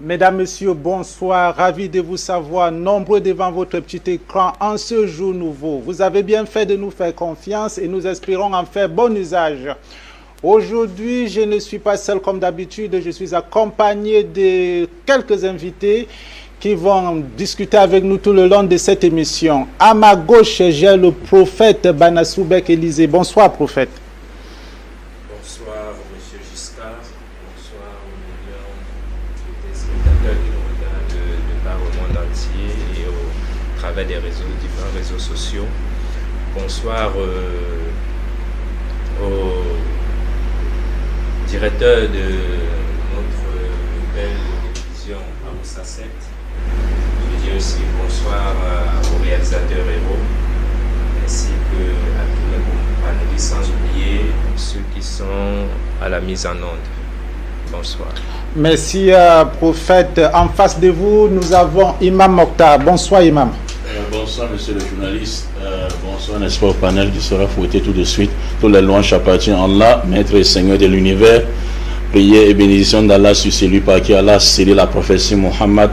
Mesdames, Messieurs, bonsoir. Ravi de vous savoir nombreux devant votre petit écran en ce jour nouveau. Vous avez bien fait de nous faire confiance et nous espérons en faire bon usage. Aujourd'hui, je ne suis pas seul comme d'habitude. Je suis accompagné de quelques invités qui vont discuter avec nous tout le long de cette émission. À ma gauche, j'ai le prophète Banasoubek Élisée. Bonsoir, prophète. Bonsoir, monsieur Giscard. Bonsoir aux millions de téléspectateurs qui nous regardent de par le monde entier et au travers des différents réseaux sociaux. Bonsoir au directeur de notre belle télévision, Aoussa 7. Je dis aussi bonsoir aux réalisateurs héros, ainsi qu'à tous les panélistes, sans oublier ceux qui sont à la mise en onde. Bonsoir. Merci, prophète. En face de vous, nous avons Imam Mokhtar. Bonsoir, Imam. Bonsoir, monsieur le journaliste. Bonsoir, n'est-ce pas, au panel qui sera fouetté tout de suite. Toutes les louanges appartiennent à Allah, maître et seigneur de l'univers. Prière et bénédiction d'Allah sur celui par qui Allah a scellé la prophétie Mohammed,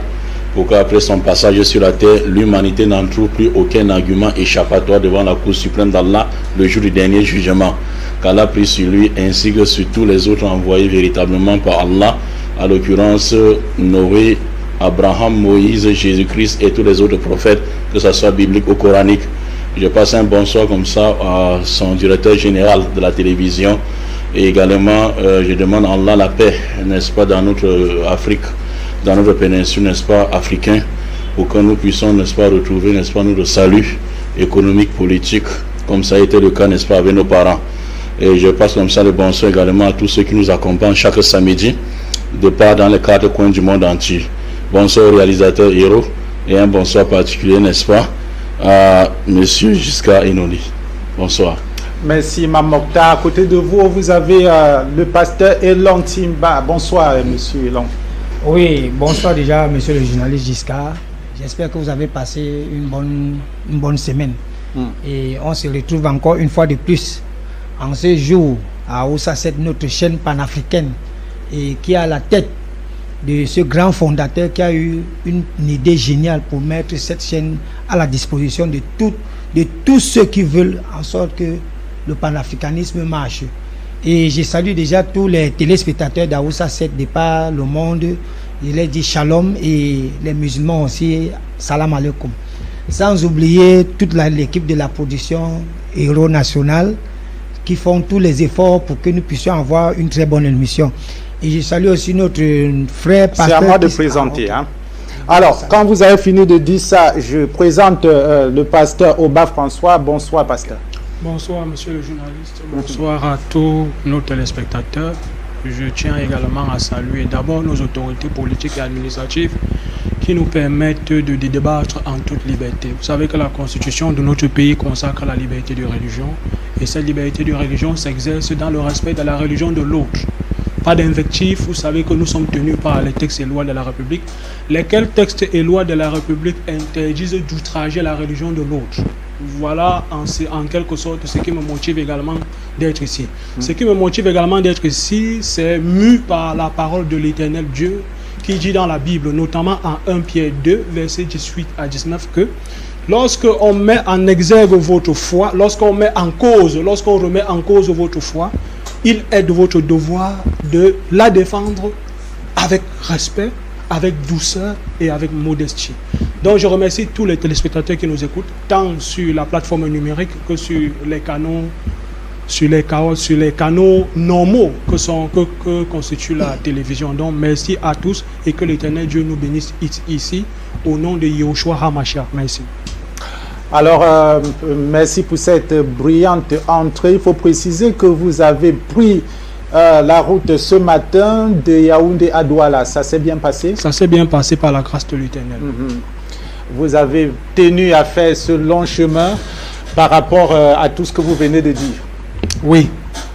pour qu'après son passage sur la terre, l'humanité n'en trouve plus aucun argument échappatoire devant la Cour suprême d'Allah le jour du dernier jugement. Qu'Allah prie sur lui ainsi que sur tous les autres envoyés véritablement par Allah, à l'occurrence Noé, Abraham, Moïse, Jésus-Christ et tous les autres prophètes, que ce soit biblique ou coranique. Je passe un bonsoir comme ça à son directeur général de la télévision et également je demande à Allah la paix, n'est-ce pas, dans notre Afrique, dans notre péninsule, n'est-ce pas, africain, pour que nous puissions, n'est-ce pas, retrouver, n'est-ce pas, notre salut économique, politique, comme ça a été le cas, n'est-ce pas, avec nos parents. Et je passe comme ça le bonsoir également à tous ceux qui nous accompagnent chaque samedi, de part dans les 4 coins du monde entier. Bonsoir au réalisateur héros et un bonsoir particulier, n'est-ce pas, à monsieur Giscard Inoni. Bonsoir. Merci, Imam Mokhtar. À côté de vous, vous avez le pasteur Elon Timba. Bonsoir, monsieur Elon. Oui, bonsoir déjà, monsieur le journaliste Giscard. J'espère que vous avez passé une bonne semaine. Et on se retrouve encore une fois de plus en ce jour à Aoussa 7, notre chaîne panafricaine, et qui est à la tête de ce grand fondateur qui a eu une idée géniale pour mettre cette chaîne à la disposition de tous ceux qui veulent en sorte que le panafricanisme marche. Et je salue déjà tous les téléspectateurs d'Aoussa 7 de par le monde. Je leur dis shalom, et les musulmans aussi, salam alaikum. Sans oublier toute l'équipe de la production Héros National qui font tous les efforts pour que nous puissions avoir une très bonne émission. Et je salue aussi notre frère pasteur. C'est à moi de présenter. Alors, quand vous avez fini de dire ça, je présente le pasteur Oba François. Bonsoir, pasteur. Bonsoir, monsieur le journaliste. Bonsoir à tous nos téléspectateurs. Je tiens également à saluer d'abord nos autorités politiques et administratives qui nous permettent de débattre en toute liberté. Vous savez que la constitution de notre pays consacre la liberté de religion, et cette liberté de religion s'exerce dans le respect de la religion de l'autre. Pas d'invectif, vous savez que nous sommes tenus par les textes et lois de la République, lesquels textes et lois de la République interdisent d'outrager la religion de l'autre. Voilà en quelque sorte ce qui me motive également d'être ici. Ce qui me motive également d'être ici, c'est mu par la parole de l'Éternel Dieu qui dit dans la Bible, notamment en 1 Pierre 2, versets 18 à 19, que lorsqu'on met en exergue votre foi, lorsqu'on remet en cause votre foi, il est de votre devoir de la défendre avec respect, avec douceur et avec modestie. Donc je remercie tous les téléspectateurs qui nous écoutent, tant sur la plateforme numérique que sur les canaux normaux que constitue la télévision. Donc merci à tous et que l'Éternel Dieu nous bénisse ici au nom de Yahushua HaMashiach. Merci. Alors, merci pour cette brillante entrée. Il faut préciser que vous avez pris la route ce matin de Yaoundé à Douala. Ça s'est bien passé? Ça s'est bien passé par la grâce de l'Éternel. Vous avez tenu à faire ce long chemin par rapport à tout ce que vous venez de dire. Oui,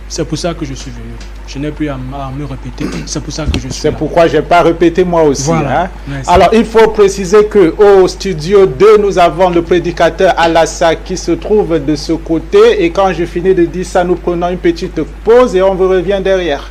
c'est pour ça que je suis venu. Je n'ai plus à me répéter. C'est pour ça que je suis C'est là. pourquoi je n'ai pas répété moi aussi. Voilà. Alors, il faut préciser qu'au studio 2, nous avons le prédicateur Alassa qui se trouve de ce côté. Et quand je finis de dire ça, nous prenons une petite pause et on vous revient derrière.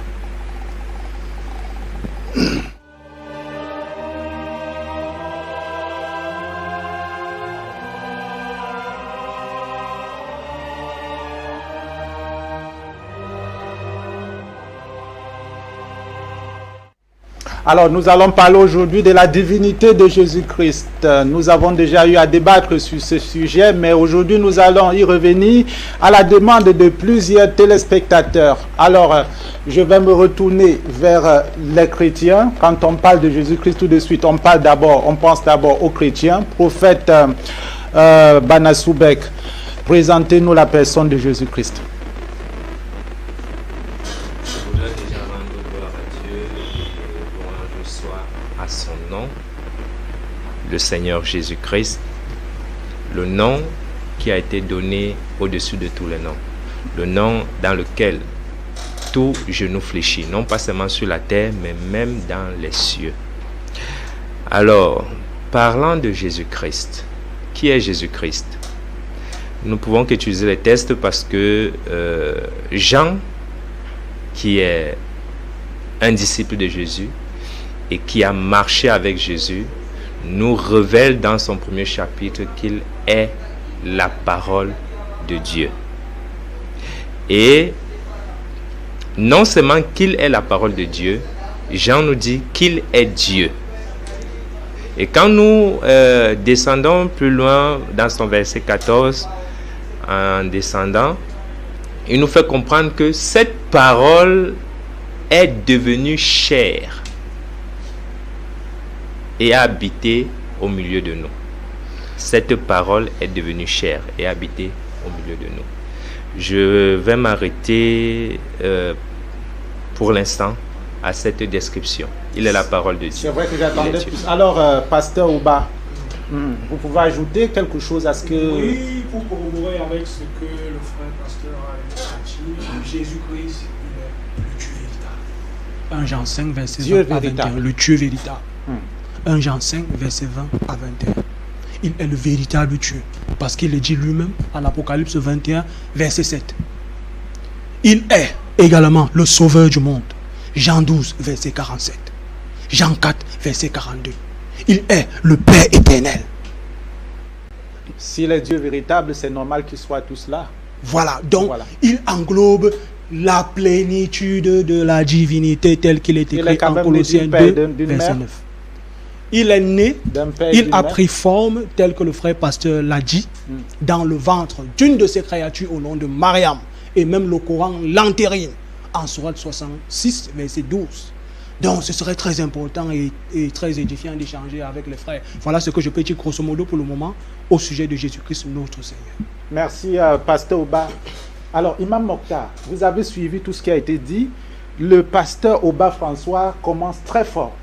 Alors, nous allons parler aujourd'hui de la divinité de Jésus-Christ. Nous avons déjà eu à débattre sur ce sujet, mais aujourd'hui, nous allons y revenir à la demande de plusieurs téléspectateurs. Alors, je vais me retourner vers les chrétiens. Quand on parle de Jésus-Christ, tout de suite, on pense d'abord aux chrétiens. Prophète Bana Soubek, présentez-nous la personne de Jésus-Christ. Le Seigneur Jésus-Christ, le nom qui a été donné au-dessus de tous les noms, le nom dans lequel tout genou fléchit, non pas seulement sur la terre, mais même dans les cieux. Alors, parlant de Jésus-Christ, qui est Jésus-Christ? Nous pouvons qu'utiliser les textes parce que Jean, qui est un disciple de Jésus et qui a marché avec Jésus, nous révèle dans son premier chapitre qu'il est la parole de Dieu. Et non seulement qu'il est la parole de Dieu, Jean nous dit qu'il est Dieu. Et quand nous descendons plus loin dans son verset 14, en descendant, il nous fait comprendre que cette parole est devenue chair et a habité au milieu de nous. Cette parole est devenue chair et a habité au milieu de nous. Je vais m'arrêter pour l'instant à cette description. Il est la parole de Dieu. C'est vrai que j'attendais plus. Alors, Pasteur Ouba, vous pouvez ajouter quelque chose à ce que... Oui, pour corroborer avec ce que le frère pasteur a dit, Jésus-Christ, il est le Dieu véritable. 1 Jean 5, verset 20 à 21. Le Dieu véritable. 1 Jean 5, verset 20 à 21. Il est le véritable Dieu. Parce qu'il le dit lui-même en Apocalypse 21, verset 7. Il est également le sauveur du monde. Jean 12, verset 47. Jean 4, verset 42. Il est le Père éternel. S'il est Dieu véritable, c'est normal qu'il soit tout cela. Voilà, donc il englobe la plénitude de la divinité telle qu'il est écrit en Colossiens 2, verset 9. Il est né, il a pris forme, tel que le frère pasteur l'a dit, dans le ventre d'une de ses créatures au nom de Mariam. Et même le Coran l'entérine en Sourate 66, verset 12. Donc ce serait très important et très édifiant d'échanger avec les frères. Voilà ce que je peux dire grosso modo pour le moment au sujet de Jésus-Christ notre Seigneur. Merci pasteur Ouba. Alors Imam Mokhtar, vous avez suivi tout ce qui a été dit. Le pasteur Ouba François commence très fort.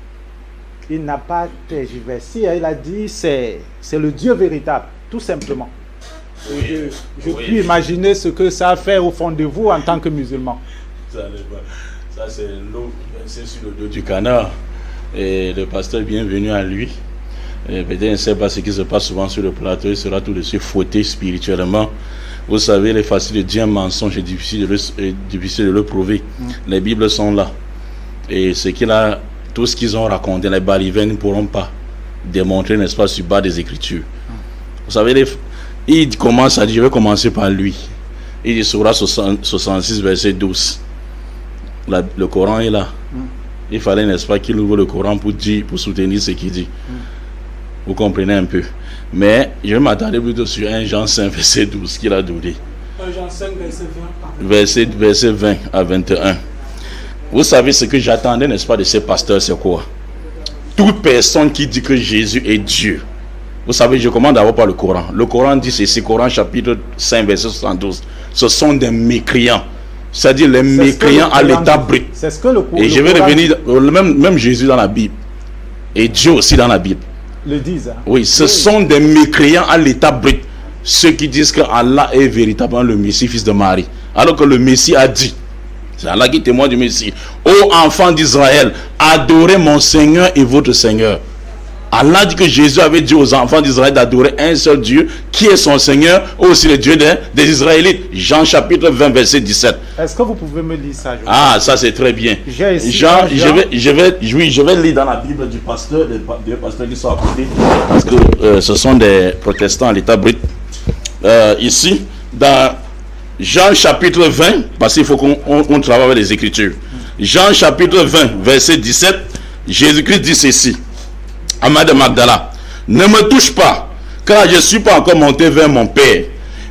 Il n'a pas tergiversé, il a dit c'est le Dieu véritable, tout simplement. Je puis imaginer ce que ça a fait au fond de vous en tant que musulman. Ça c'est l'eau sur le dos du canard. Et le pasteur, bienvenue à lui. Peut-être il ne sait pas ce qui se passe souvent sur le plateau, il sera tout de suite fouetté spirituellement. Vous savez, il est facile de dire un mensonge et difficile de le prouver. Les Bibles sont là. Et tout ce qu'ils ont raconté, les balivains ne pourront pas démontrer, n'est-ce pas, sur bas des Écritures. Vous savez, il commence à dire, je vais commencer par lui. Il dit, Sourate 66, verset 12. Le Coran est là. Il fallait, n'est-ce pas, qu'il ouvre le Coran pour soutenir ce qu'il dit. Vous comprenez un peu. Mais je vais m'attarder plutôt sur 1 Jean 5, verset 12 qu'il a donné. 1 Jean 5, verset 20. Verset 20 à 21. Vous savez ce que j'attendais, n'est-ce pas, de ces pasteurs, c'est quoi? Toute personne qui dit que Jésus est Dieu. Vous savez, je commence d'abord par le Coran. Le Coran dit ceci, Coran chapitre 5, verset 72. Ce sont des mécréants. C'est-à-dire les mécréants à l'état brut. C'est ce que le Coran. Et je vais revenir, même Jésus dans la Bible. Et Dieu aussi dans la Bible. Le disent. Oui, ce sont des mécréants à l'état brut. Ceux qui disent que Allah est véritablement le Messie, fils de Marie. Alors que le Messie a dit, c'est Allah qui témoigne du Messie, ô enfants d'Israël, adorez mon Seigneur et votre Seigneur. Allah dit que Jésus avait dit aux enfants d'Israël d'adorer un seul Dieu qui est son Seigneur, aussi le Dieu des Israélites. Jean chapitre 20 verset 17. Est-ce que vous pouvez me lire ça? Ah, ça c'est très bien. Jean, je vais lire dans la Bible du pasteur, des pasteurs qui sont à côté, parce que ce sont des protestants à l'état brut. Ici, dans Jean chapitre 20, parce qu'il faut qu'on travaille avec les Écritures. Jean chapitre 20 verset 17. Jésus-Christ dit ceci à Madame Magdala: ne me touche pas, car je ne suis pas encore monté vers mon Père.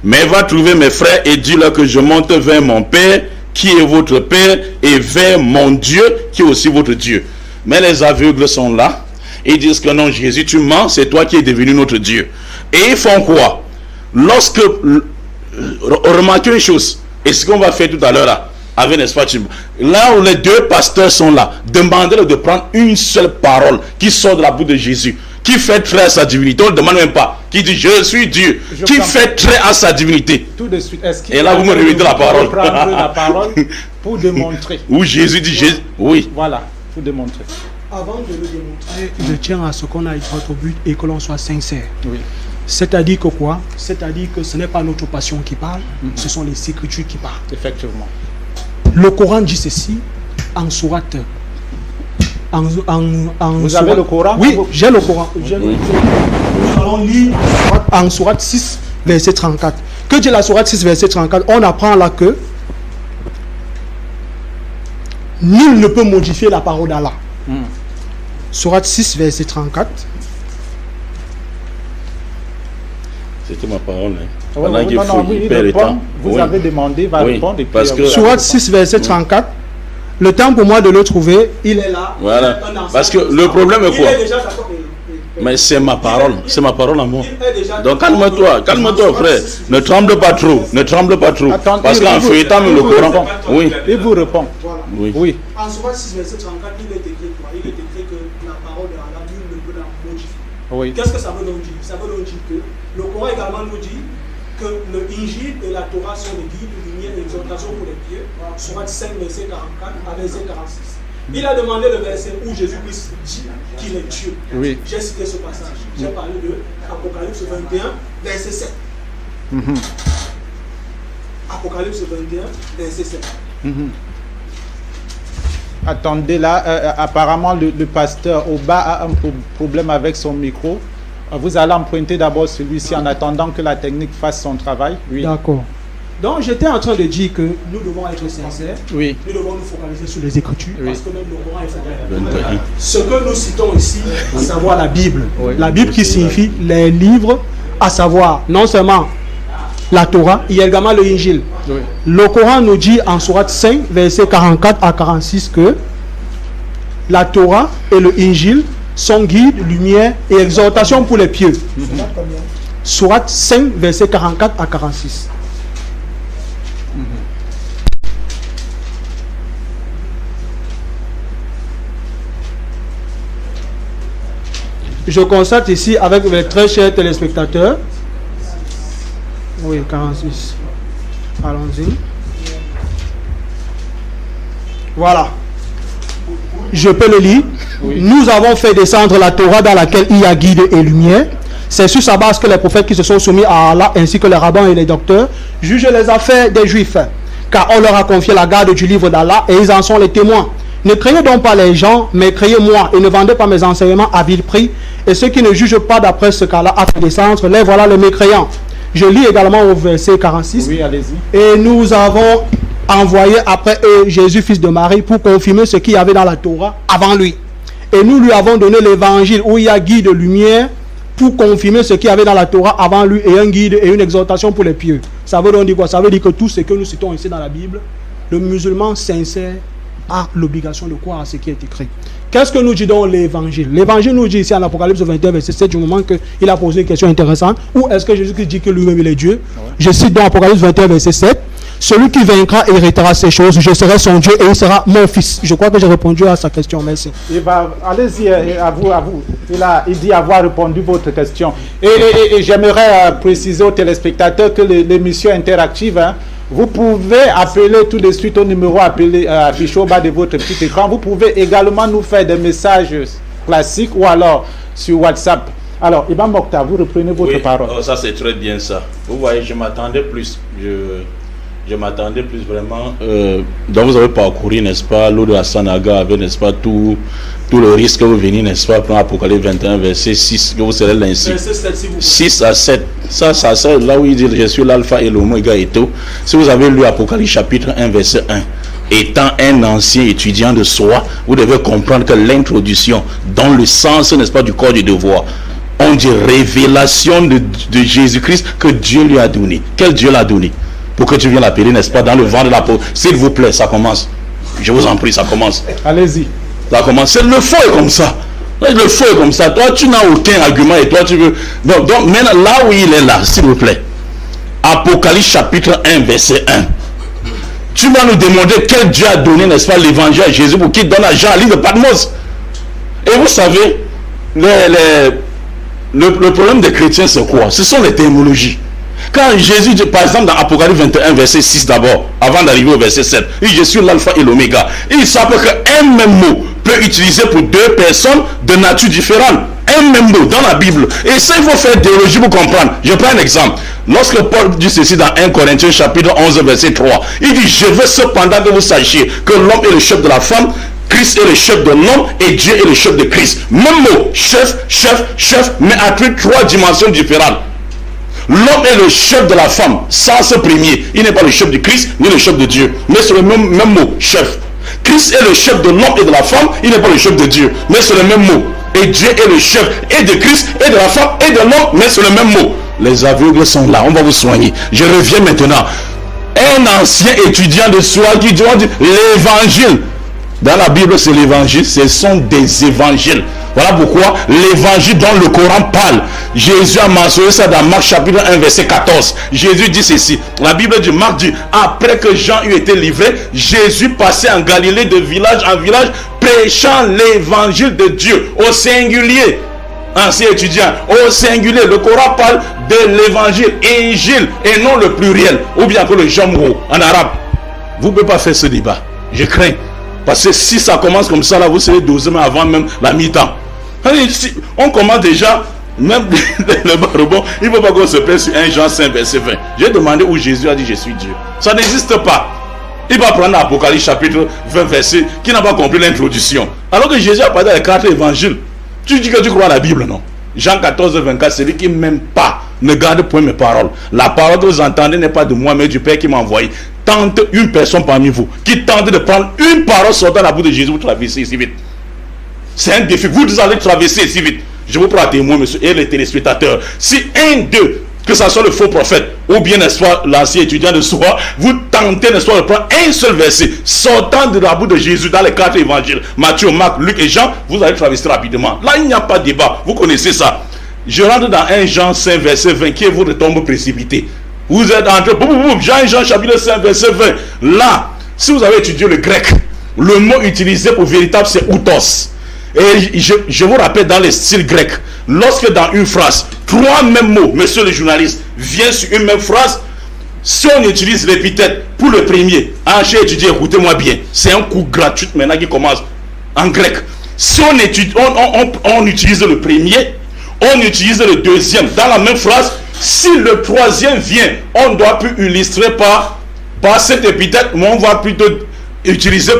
Mais va trouver mes frères et dis-leur que je monte vers mon Père, qui est votre Père, et vers mon Dieu, qui est aussi votre Dieu. Mais les aveugles sont là, et ils disent que non, Jésus, tu mens, c'est toi qui es devenu notre Dieu. Et ils font quoi? Lorsque, remarquez une chose, et ce qu'on va faire tout à l'heure là, avec, n'est-ce pas, là où les deux pasteurs sont là, demandez-leur de prendre une seule parole qui sort de la bouche de Jésus, qui fait trait à sa divinité. On ne demande même pas, qui dit je suis Dieu, qui fait trait à sa divinité. Tout de suite, est-ce qu'il et là vous me remettez la parole. Prendre la parole pour démontrer. Où Jésus dit Jésus, oui. Voilà, pour démontrer. Avant de le démontrer, je tiens à ce qu'on aille droit au but et que l'on soit sincère. Oui. C'est-à-dire que quoi? C'est-à-dire que ce n'est pas notre passion qui parle, ce sont les Écritures qui parlent. Effectivement. Le Coran dit ceci en sourate. Vous avez le Coran? Oui, j'ai le Coran. Nous allons lire en sourate 6, verset 34. Que dit la sourate 6, verset 34? On apprend là que nul ne peut modifier la parole d'Allah. Sourate 6, verset 34. C'était ma parole. Vous avez demandé, va répondre. Et parce que Sourate 6, verset 34. Le temps pour moi de le trouver, il est là. Voilà. Parce que le problème est quoi? Mais c'est ma parole à moi. Donc calme-toi, frère. Ne tremble pas trop, Attends, parce qu'en feuilletant le Coran, oui. Il vous répond. Oui. En Sourate 6, verset 34, il est écrit quoi? Il est écrit que la parole de Allah, Dieu ne peut la modifier. Oui. Qu'est-ce que ça veut donc dire? Ça veut donc dire que le Coran également nous dit que le Injil et la Torah sont les guides, lumière et exhortation pour les pieux. Sourate 5, verset 44 à verset 46. Il a demandé le verset où Jésus-Christ dit qu'il est Dieu. Oui. J'ai cité ce passage. J'ai parlé de Apocalypse 21, verset 7. Apocalypse 21, verset 7. Attendez là, apparemment le pasteur Oba a un problème avec son micro. Vous allez emprunter d'abord celui-ci en attendant que la technique fasse son travail. Oui. D'accord. Donc j'étais en train de dire que nous devons être sincères. Oui. Nous devons nous focaliser sur les Écritures, Oui. parce que même le Coran est vrai. Ce que nous citons ici, à savoir la Bible. Oui. La Bible qui signifie les livres, à savoir non seulement la Torah, il y a également le Injil. Oui. Le Coran nous dit en sourate 5, versets 44 à 46 que la Torah et le Injil sont guide, lumière et exhortation pour les pieux. Sourate 5, versets 44 à 46. Je constate ici avec mes très chers téléspectateurs. Oui, 46. Allons-y. Voilà. Je peux le lire. Oui. Nous avons fait descendre la Torah dans laquelle il y a guide et lumière. C'est sur sa base que les prophètes qui se sont soumis à Allah ainsi que les rabbins et les docteurs jugent les affaires des Juifs. Car on leur a confié la garde du livre d'Allah et ils en sont les témoins. Ne craignez donc pas les gens, mais craignez moi et ne vendez pas mes enseignements à vil prix. Et ceux qui ne jugent pas d'après ce qu'Allah a fait descendre, les voilà les mécréants. Je lis également au verset 46. Oui, allez-y. Et nous avons envoyé après eux Jésus, fils de Marie, pour confirmer ce qu'il y avait dans la Torah avant lui. Et nous lui avons donné l'évangile où il y a guide de lumière pour confirmer ce qu'il y avait dans la Torah avant lui et un guide et une exhortation pour les pieux. Ça veut donc dire quoi? Ça veut dire que tout ce que nous citons ici dans la Bible, le musulman sincère a l'obligation de croire à ce qui est écrit. Qu'est-ce que nous dit donc l'évangile? L'évangile nous dit ici en Apocalypse 21, verset 7, du moment qu'il a posé une question intéressante, ou est-ce que Jésus dit que lui-même il est Dieu? Je cite dans Apocalypse 21, verset 7, celui qui vaincra héritera ces choses, je serai son Dieu et il sera mon fils. Je crois que j'ai répondu à sa question, merci. Allez-y, à vous. Il dit avoir répondu à votre question. Et j'aimerais préciser aux téléspectateurs que l'émission interactive, hein, vous pouvez appeler tout de suite au numéro affiché au bas de votre petit écran. Vous pouvez également nous faire des messages classiques ou alors sur WhatsApp. Alors, Imam Mokhtar, vous reprenez votre parole. Oh, ça c'est très bien ça. Vous voyez, je m'attendais plus. Je m'attendais plus vraiment. Donc vous avez parcouru, n'est-ce pas, l'eau de la Sanaga avec, n'est-ce pas, tout le risque que vous venez, n'est-ce pas, pour Apocalypse 21, verset 6, que vous serez l'ainsi. 6 à 7. Ça c'est là où il dit je suis l'alpha et l'oméga et tout. Si vous avez lu Apocalypse chapitre 1, verset 1, étant un ancien étudiant de soi, vous devez comprendre que l'introduction, dans le sens, n'est-ce pas, du corps du devoir, on dit révélation de Jésus-Christ que Dieu lui a donné. Quel Dieu l'a donné? Pour que tu viennes l'appeler, n'est-ce pas, dans le vent de la peau. S'il vous plaît, ça commence. Je vous en prie, ça commence. Allez-y. Ça commence. Le faux est comme ça. Le faux est comme ça. Toi, tu n'as aucun argument et toi, tu veux... Donc maintenant, là où il est là, s'il vous plaît. Apocalypse chapitre 1, verset 1. Tu vas nous demander quel Dieu a donné, n'est-ce pas, l'évangile à Jésus pour qu'il donne à Jean à l'île de Patmos. Et vous savez, le problème des chrétiens, c'est quoi? Ce sont les théologies. Quand Jésus dit, par exemple, dans Apocalypse 21, verset 6 d'abord, avant d'arriver au verset 7, il dit, je suis l'alpha et l'oméga. Il savent qu'un même mot peut utiliser pour deux personnes de nature différente. Un même mot dans la Bible. Et ça, il faut faire théologie pour comprendre. Je prends un exemple. Lorsque Paul dit ceci dans 1 Corinthiens chapitre 11, verset 3, il dit, je veux cependant que vous sachiez que l'homme est le chef de la femme, Christ est le chef de l'homme et Dieu est le chef de Christ. Même mot, chef, mais à trois dimensions différentes. L'homme est le chef de la femme, sans ce premier. Il n'est pas le chef de Christ, ni le chef de Dieu. Mais c'est le même mot, chef. Christ est le chef de l'homme et de la femme, il n'est pas le chef de Dieu. Mais c'est le même mot. Et Dieu est le chef et de Christ, et de la femme, et de l'homme, mais c'est le même mot. Les aveugles sont là, on va vous soigner. Je reviens maintenant. Un ancien étudiant de soi qui dit l'évangile. Dans la Bible, c'est l'évangile, ce sont des évangiles. Voilà pourquoi l'évangile dont le Coran parle, Jésus a mentionné ça dans Marc chapitre 1 verset 14. Jésus dit ceci, la Bible dit, Marc dit, après que Jean eut été livré, Jésus passait en Galilée de village en village, prêchant l'évangile de Dieu au singulier. Ancien étudiant, au singulier, le Coran parle de l'évangile, Injil, et non le pluriel, ou bien que le jamro en arabe. Vous ne pouvez pas faire ce débat, je crains. Parce que si ça commence comme ça, là, vous serez dosé avant même la mi-temps. On commence déjà, même le barrebon, il ne faut pas qu'on se plaise sur 1 Jean 5, verset 20. J'ai demandé où Jésus a dit je suis Dieu. Ça n'existe pas. Il va prendre l'Apocalypse chapitre 20, verset, qui n'a pas compris l'introduction. Alors que Jésus a parlé dans les 4 évangiles. Tu dis que tu crois à la Bible, non? Jean 14, 24, celui qui ne m'aime pas ne garde point mes paroles. La parole que vous entendez n'est pas de moi, mais du Père qui m'a envoyé. Tente une personne parmi vous qui tente de prendre une parole sortant de la bouche de Jésus, vous traversez ici vite. C'est un défi. Vous allez traverser ici vite. Je vous prends à témoin, monsieur, et les téléspectateurs. Si un d'eux, que ce soit le faux prophète, ou bien, n'est-ce pas, l'ancien étudiant de soi, vous tentez, n'est-ce pas, de prendre un seul verset sortant de la bouche de Jésus dans les 4 évangiles, Matthieu, Marc, Luc et Jean, vous allez traverser rapidement. Là, il n'y a pas de débat. Vous connaissez ça. Je rentre dans 1 Jean 5, verset 20, qui est votre tombe précipitée. Vous êtes entré, Jean chapitre 5, verset 20. Là, si vous avez étudié le grec, le mot utilisé pour véritable, c'est outos. Et je vous rappelle dans les styles grecs, lorsque dans une phrase, 3 mêmes mots, monsieur le journaliste, viennent sur une même phrase, si on utilise l'épithète pour le premier, j'ai étudié, écoutez-moi bien, c'est un cours gratuit maintenant qui commence en grec. Si on utilise le premier, on utilise le deuxième dans la même phrase. Si le troisième vient, on doit plus illustrer par cette épithète, mais on va plutôt utiliser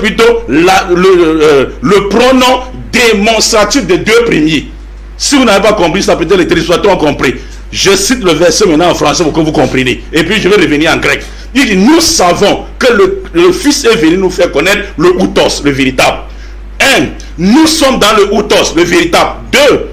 le pronom démonstratif des 2 premiers. Si vous n'avez pas compris ça, peut-être les téléspectateurs ont compris. Je cite le verset maintenant en français pour que vous compreniez. Et puis je vais revenir en grec. Il dit, nous savons que le Fils est venu nous faire connaître le outos, le véritable. 1. Nous sommes dans le outos, le véritable. 2.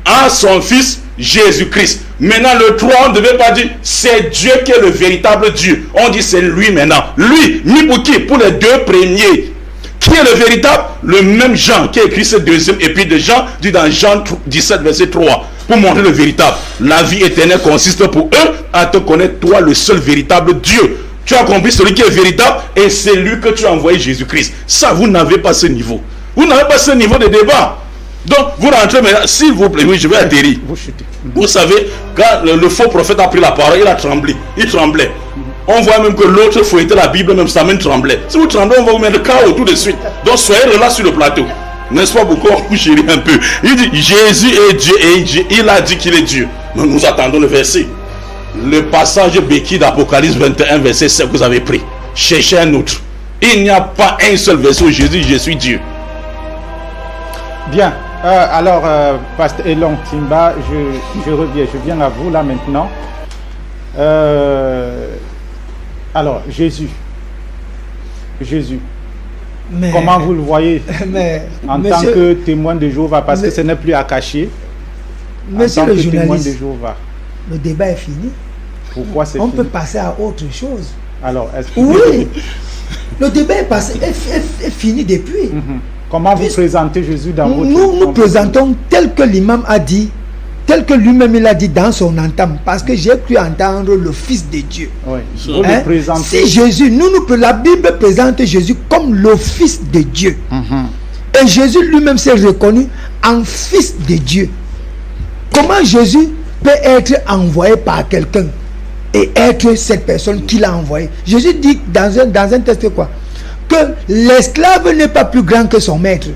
En son Fils Jésus-Christ. Maintenant le 3, on ne devait pas dire c'est Dieu qui est le véritable Dieu. On dit c'est lui maintenant. Lui, ni pour qui? Pour les 2 premiers. Qui est le véritable? Le même Jean qui a écrit ce deuxième épître de Jean, dit dans Jean 17, verset 3. Pour montrer le véritable. La vie éternelle consiste pour eux à te connaître, toi, le seul véritable Dieu. Tu as compris celui qui est véritable et c'est lui que tu as envoyé, Jésus-Christ. Ça, vous n'avez pas ce niveau. Vous n'avez pas ce niveau de débat. Donc, vous rentrez maintenant, s'il vous plaît, oui, je vais atterrir. Vous savez, quand le faux prophète a pris la parole, il a tremblé. Il tremblait. On voit même que l'autre fouettait la Bible, même sa main tremblait. Si vous tremblez, on va vous mettre KO tout de suite. Donc, soyez là sur le plateau. N'est-ce pas beaucoup? On chérit un peu. Il dit, Jésus est Dieu et il a dit qu'il est Dieu. Nous attendons le verset. Le passage béquille d'Apocalypse 21, verset 7 que vous avez pris. Cherchez un autre. Il n'y a pas un seul verset où Jésus dit, je suis Dieu. Bien. Alors, Pasteur Elon Timba, je reviens, je viens à vous là maintenant. Alors, Jésus, Jésus. Mais, Comment vous le voyez en tant monsieur, que témoin de Jéhovah? Parce que ce n'est plus à cacher. Monsieur en tant le que témoin de journaliste, Jéhovah. le débat est fini. Pourquoi c'est On fini? peut passer à autre chose. Alors, est-ce que... Oui, le débat est fini depuis. Comment vous présentez Jésus dans votre... Nous présentons tel que l'imam a dit, tel que lui-même il a dit dans son entame, parce que j'ai cru entendre le Fils de Dieu. Oui. Vous le présentez... Si Jésus, la Bible présente Jésus comme le Fils de Dieu. Et Jésus lui-même s'est reconnu en Fils de Dieu. Comment Jésus peut être envoyé par quelqu'un et être cette personne qui l'a envoyé? Jésus dit dans un texte quoi? Que l'esclave n'est pas plus grand que son maître.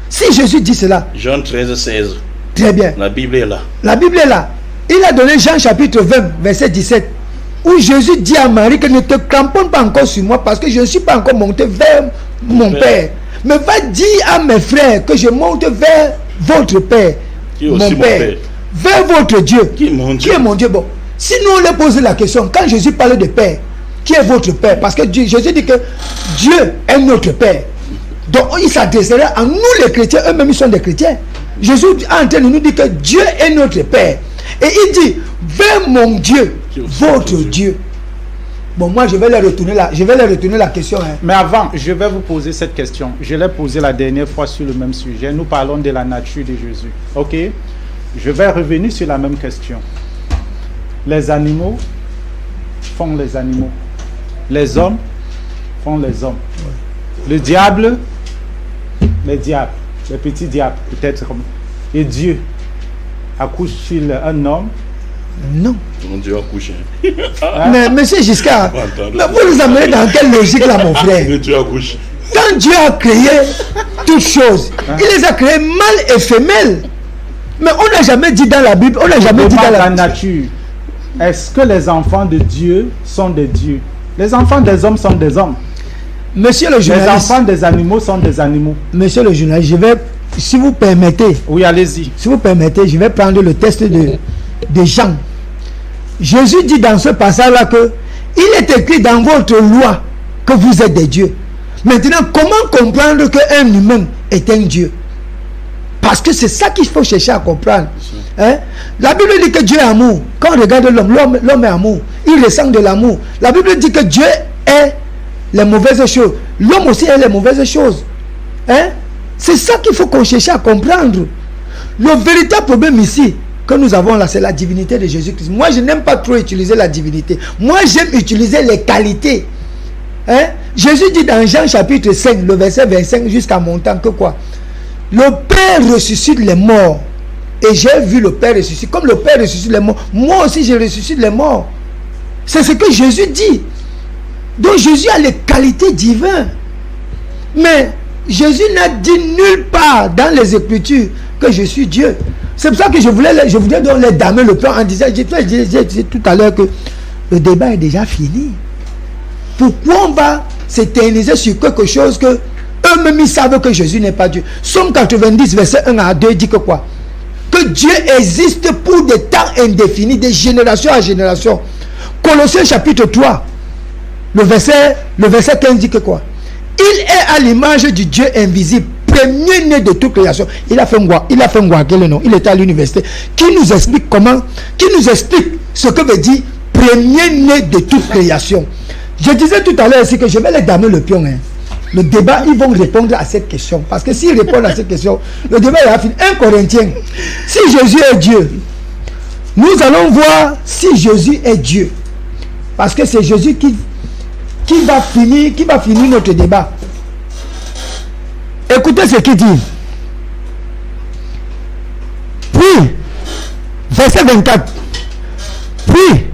Si Jésus dit cela, Jean 13, 16. très bien. La Bible est là. La Bible est là. Il a donné Jean chapitre 20, verset 17, où Jésus dit à Marie que ne te cramponne pas encore sur moi parce que je ne suis pas encore monté vers mon Père. Mais va dire à mes frères que je monte vers votre Père. Qui est aussi mon Père. Vers votre Dieu. Qui est mon Dieu? Qui est mon Dieu? Bon, si nous on leur pose la question, quand Jésus parlait de Père, qui est votre Père? Parce que Jésus dit que Dieu est notre Père. Donc il s'adresserait à nous les chrétiens, eux-mêmes ils sont des chrétiens. Jésus est en train de nous dire que Dieu est notre Père. Et il dit, vers mon Dieu, votre Dieu. Bon, moi je vais leur retourner la question. Mais avant, je vais vous poser cette question. Je l'ai posée la dernière fois sur le même sujet. Nous parlons de la nature de Jésus. Ok? Je vais revenir sur la même question. Les animaux font les animaux. Les hommes font les hommes. Le diable, les diables, les petits diables, peut-être. Et Dieu accouche-t-il un homme? Non. Mon Dieu a couché. Mais monsieur Giscard, mais vous nous amenez dans quelle logique là, mon frère? Dieu a couché. Quand Dieu a créé toutes choses, il les a créées mâles et femelles. Mais on n'a jamais dit dans la Bible, on n'a jamais dit dans la nature. Est-ce que les enfants de Dieu sont des dieux? Les enfants des hommes sont des hommes. Monsieur le journaliste. Les enfants des animaux sont des animaux. Monsieur le journaliste, je vais, si vous permettez. Oui, allez-y. Si vous permettez, je vais prendre le texte de Jean. Jésus dit dans ce passage-là que il est écrit dans votre loi que vous êtes des dieux. Maintenant, comment comprendre qu'un humain est un dieu? Parce que c'est ça qu'il faut chercher à comprendre. Hein? La Bible dit que Dieu est amour. Quand on regarde l'homme est amour. Il ressent de l'amour. La Bible dit que Dieu est les mauvaises choses. L'homme aussi est les mauvaises choses. Hein? C'est ça qu'il faut qu'on cherche à comprendre. Le véritable problème ici que nous avons là, c'est la divinité de Jésus-Christ. Moi, je n'aime pas trop utiliser la divinité. Moi, j'aime utiliser les qualités. Hein? Jésus dit dans Jean chapitre 5, le verset 25 jusqu'à montant que quoi? Le Père ressuscite les morts. Et j'ai vu le Père ressusciter. Comme le Père ressuscite les morts, moi aussi je ressuscite les morts. C'est ce que Jésus dit. Donc Jésus a les qualités divines. Mais Jésus n'a dit nulle part dans les Écritures que je suis Dieu. C'est pour ça que je voudrais donc les damer le plan en disant, j'ai dit tout à l'heure que le débat est déjà fini. Pourquoi on va s'éterniser sur quelque chose que eux-mêmes ils savent que Jésus n'est pas Dieu? Somme 90 verset 1 à 2 dit que quoi? Que Dieu existe pour des temps indéfinis, de génération à génération. Colossiens chapitre 3, le verset 15 dit que quoi? Il est à l'image du Dieu invisible, premier-né de toute création. Il a fait un quel nom? Il était à l'université. Qui nous explique ce que veut dire premier-né de toute création. Je disais tout à l'heure aussi que je vais les damer le pion. Le débat, ils vont répondre à cette question. Parce que s'ils répondent à cette question, le débat est fini. 1 Corinthiens. Si Jésus est Dieu, nous allons voir si Jésus est Dieu. Parce que c'est Jésus qui va finir notre débat. Écoutez ce qu'il dit. Puis, verset 24. Puis,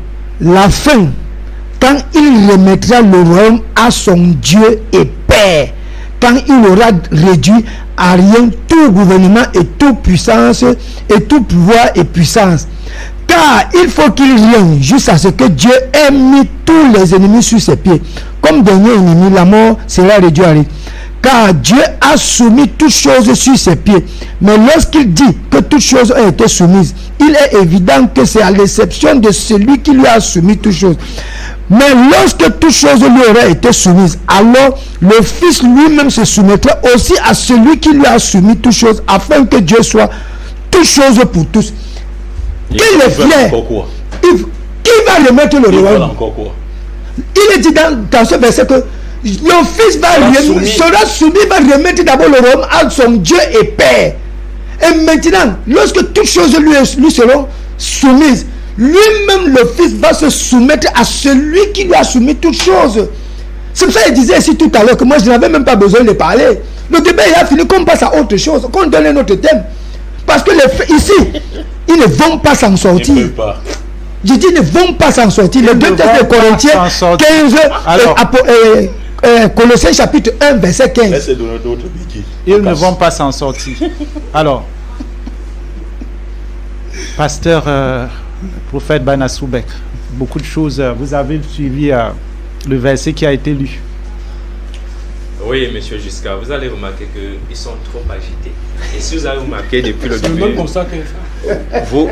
la fin, quand il remettra le royaume à son Dieu et Père, quand il aura réduit à rien tout gouvernement et toute puissance et tout pouvoir et puissance. Car il faut qu'il règne jusqu'à ce que Dieu ait mis tous les ennemis sous ses pieds. Comme dernier ennemi, la mort sera réduite à rien. Car Dieu a soumis toutes choses sur ses pieds. Mais lorsqu'il dit que toutes choses ont été soumises, il est évident que c'est à l'exception de celui qui lui a soumis toutes choses. Mais lorsque toute chose lui aurait été soumise, alors le Fils lui-même se soumettrait aussi à celui qui lui a soumis toutes choses, afin que Dieu soit toutes choses pour tous. Qu'il est fier. Qui va remettre le royaume? Il est dit dans ce verset que le Fils sera soumis, va remettre d'abord le royaume à son Dieu et Père. Et maintenant, lorsque toutes choses lui seront soumises, lui-même le Fils va se soumettre à celui qui lui a soumis toutes choses. C'est pour ça qu'il disait ici tout à l'heure que moi je n'avais même pas besoin de parler. Le débat il a fini, qu'on passe à autre chose, qu'on donne un autre thème. Parce que ici, ils ne vont pas s'en sortir. Je dis, ils ne vont pas s'en sortir. Le 2 de Corinthiens 15, Colossiens chapitre 1, verset 15. Ils ne vont pas s'en sortir. Alors, pasteur, prophète Bana Soubek, beaucoup de choses, vous avez suivi le verset qui a été lu. Oui, monsieur Giscard, vous allez remarquer qu'ils sont trop agités. Et si vous avez remarqué depuis le début,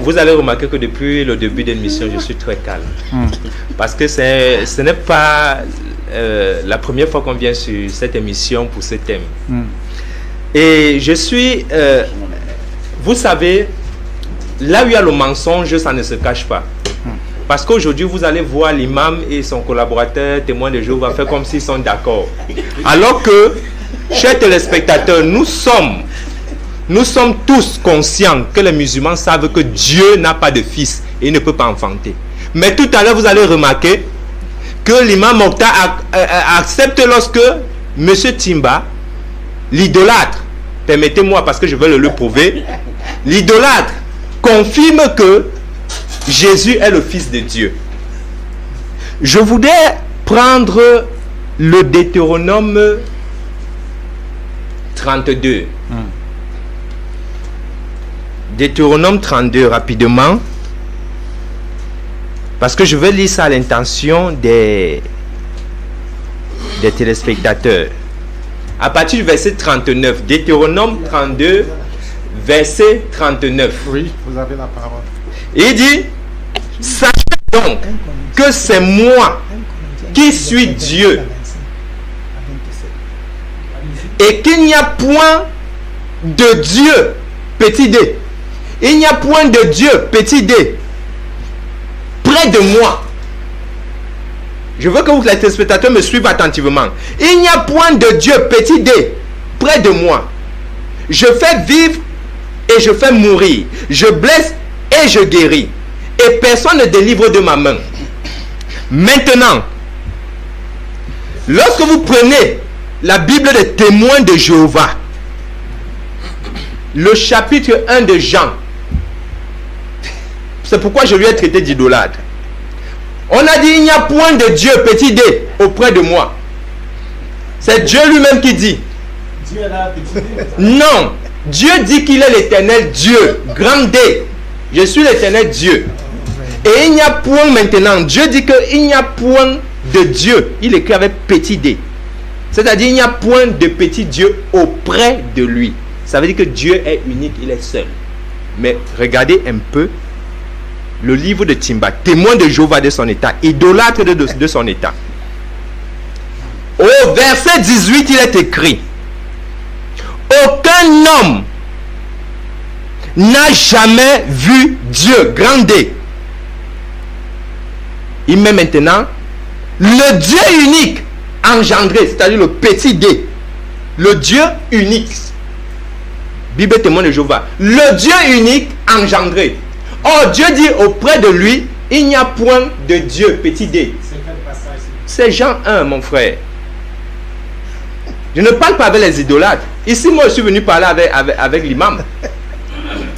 vous allez remarquer que depuis le début de l'émission, je suis très calme. Parce que ce n'est pas la première fois qu'on vient sur cette émission pour ce thème. Et je suis, vous savez, là où il y a le mensonge, ça ne se cache pas. Parce qu'aujourd'hui, vous allez voir l'imam et son collaborateur, témoin de Jéhovah, faire comme s'ils sont d'accord. Alors que, chers téléspectateurs, nous sommes tous conscients que les musulmans savent que Dieu n'a pas de fils et ne peut pas enfanter. Mais tout à l'heure, vous allez remarquer que l'imam Mokhtar accepte lorsque M. Timba, l'idolâtre, permettez-moi parce que je veux le prouver, l'idolâtre confirme que Jésus est le Fils de Dieu. Je voudrais prendre le Deutéronome 32. Deutéronome 32 rapidement. Parce que je vais lire ça à l'intention des téléspectateurs. À partir du verset 39. Deutéronome 32, verset 39. Oui, vous avez la parole. Il dit, sachez donc que c'est moi qui suis Dieu et qu'il n'y a point de Dieu, petit d, il n'y a point de Dieu, petit d, près de moi. Je veux que vous, les téléspectateurs, me suivent attentivement. Il n'y a point de Dieu, petit d, près de moi. Je fais vivre et je fais mourir. Je blesse et je guéris. Et personne ne délivre de ma main. Maintenant, lorsque vous prenez la Bible des témoins de Jéhovah, le chapitre 1 de Jean, c'est pourquoi je lui ai traité d'idolâtre. On a dit, il n'y a point de Dieu, petit d, auprès de moi. C'est Dieu lui-même qui dit. Dieu est là, petit d. Non, Dieu dit qu'il est l'éternel Dieu, grand D. Je suis l'éternel Dieu. Et il n'y a point maintenant. Dieu dit qu'il n'y a point de Dieu. Il écrit avec petit d. C'est-à-dire il n'y a point de petit Dieu auprès de lui. Ça veut dire que Dieu est unique, il est seul. Mais regardez un peu le livre de Timba, témoin de Jéhovah de son état, idolâtre de son état. Au verset 18, il est écrit: aucun homme n'a jamais vu Dieu, grand D. Il met maintenant le Dieu unique engendré, c'est-à-dire le petit D, le Dieu unique. Bible témoin de Jéhovah, le Dieu unique engendré. Or Dieu dit auprès de lui, il n'y a point de Dieu, petit D. C'est Jean 1, mon frère. Je ne parle pas avec les idolâtres. Ici, moi, je suis venu parler avec l'imam.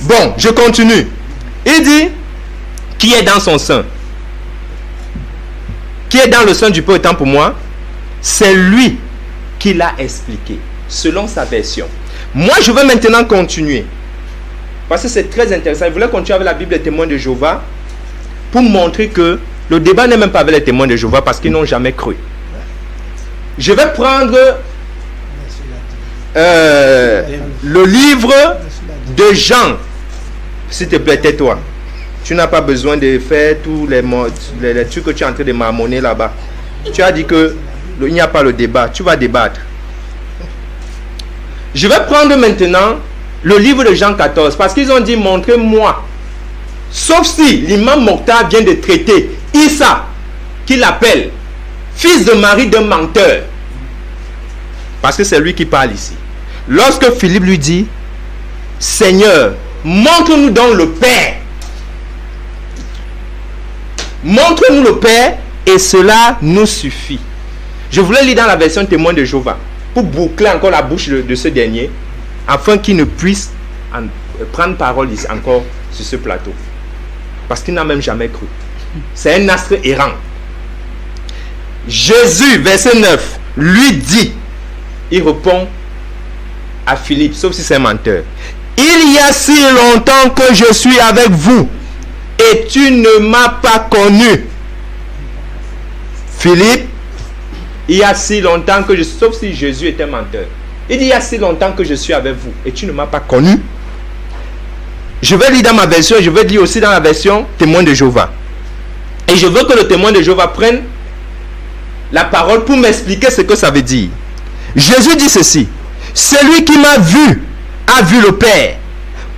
Bon, je continue. Il dit, qui est dans son sein? Qui est dans le sein du Père étant pour moi? C'est lui qui l'a expliqué, selon sa version. Moi, je veux maintenant continuer. Parce que c'est très intéressant. Je voulais continuer avec la Bible des témoins de Jéhovah pour montrer que le débat n'est même pas avec les témoins de Jéhovah parce qu'ils n'ont jamais cru. Je vais prendre le livre de Jean. S'il te plaît, tais-toi. Tu n'as pas besoin de faire tous les trucs que tu es en train de marmonner là-bas. Tu as dit que il n'y a pas le débat. Tu vas débattre. Je vais prendre maintenant le livre de Jean 14 parce qu'ils ont dit montrez-moi. Sauf si l'imam Mokhtar vient de traiter Issa, qu'il appelle fils de Marie d'un menteur. Parce que c'est lui qui parle ici. Lorsque Philippe lui dit Seigneur, montre-nous donc le Père. Montre-nous le Père et cela nous suffit. Je voulais lire dans la version témoin de Jéhovah pour boucler encore la bouche de ce dernier afin qu'il ne puisse prendre parole ici encore sur ce plateau. Parce qu'il n'a même jamais cru. C'est un astre errant. Jésus, verset 9, lui dit, il répond à Philippe, sauf si c'est un menteur. Il y a si longtemps que je suis avec vous et tu ne m'as pas connu. Philippe, il y a si longtemps que je suis, sauf si Jésus était menteur. Il dit, il y a si longtemps que je suis avec vous et tu ne m'as pas connu. Je vais lire dans ma version, je vais lire aussi dans la version témoin de Jéhovah. Et je veux que le témoin de Jéhovah prenne la parole pour m'expliquer ce que ça veut dire. Jésus dit ceci. Celui qui m'a vu a vu le Père.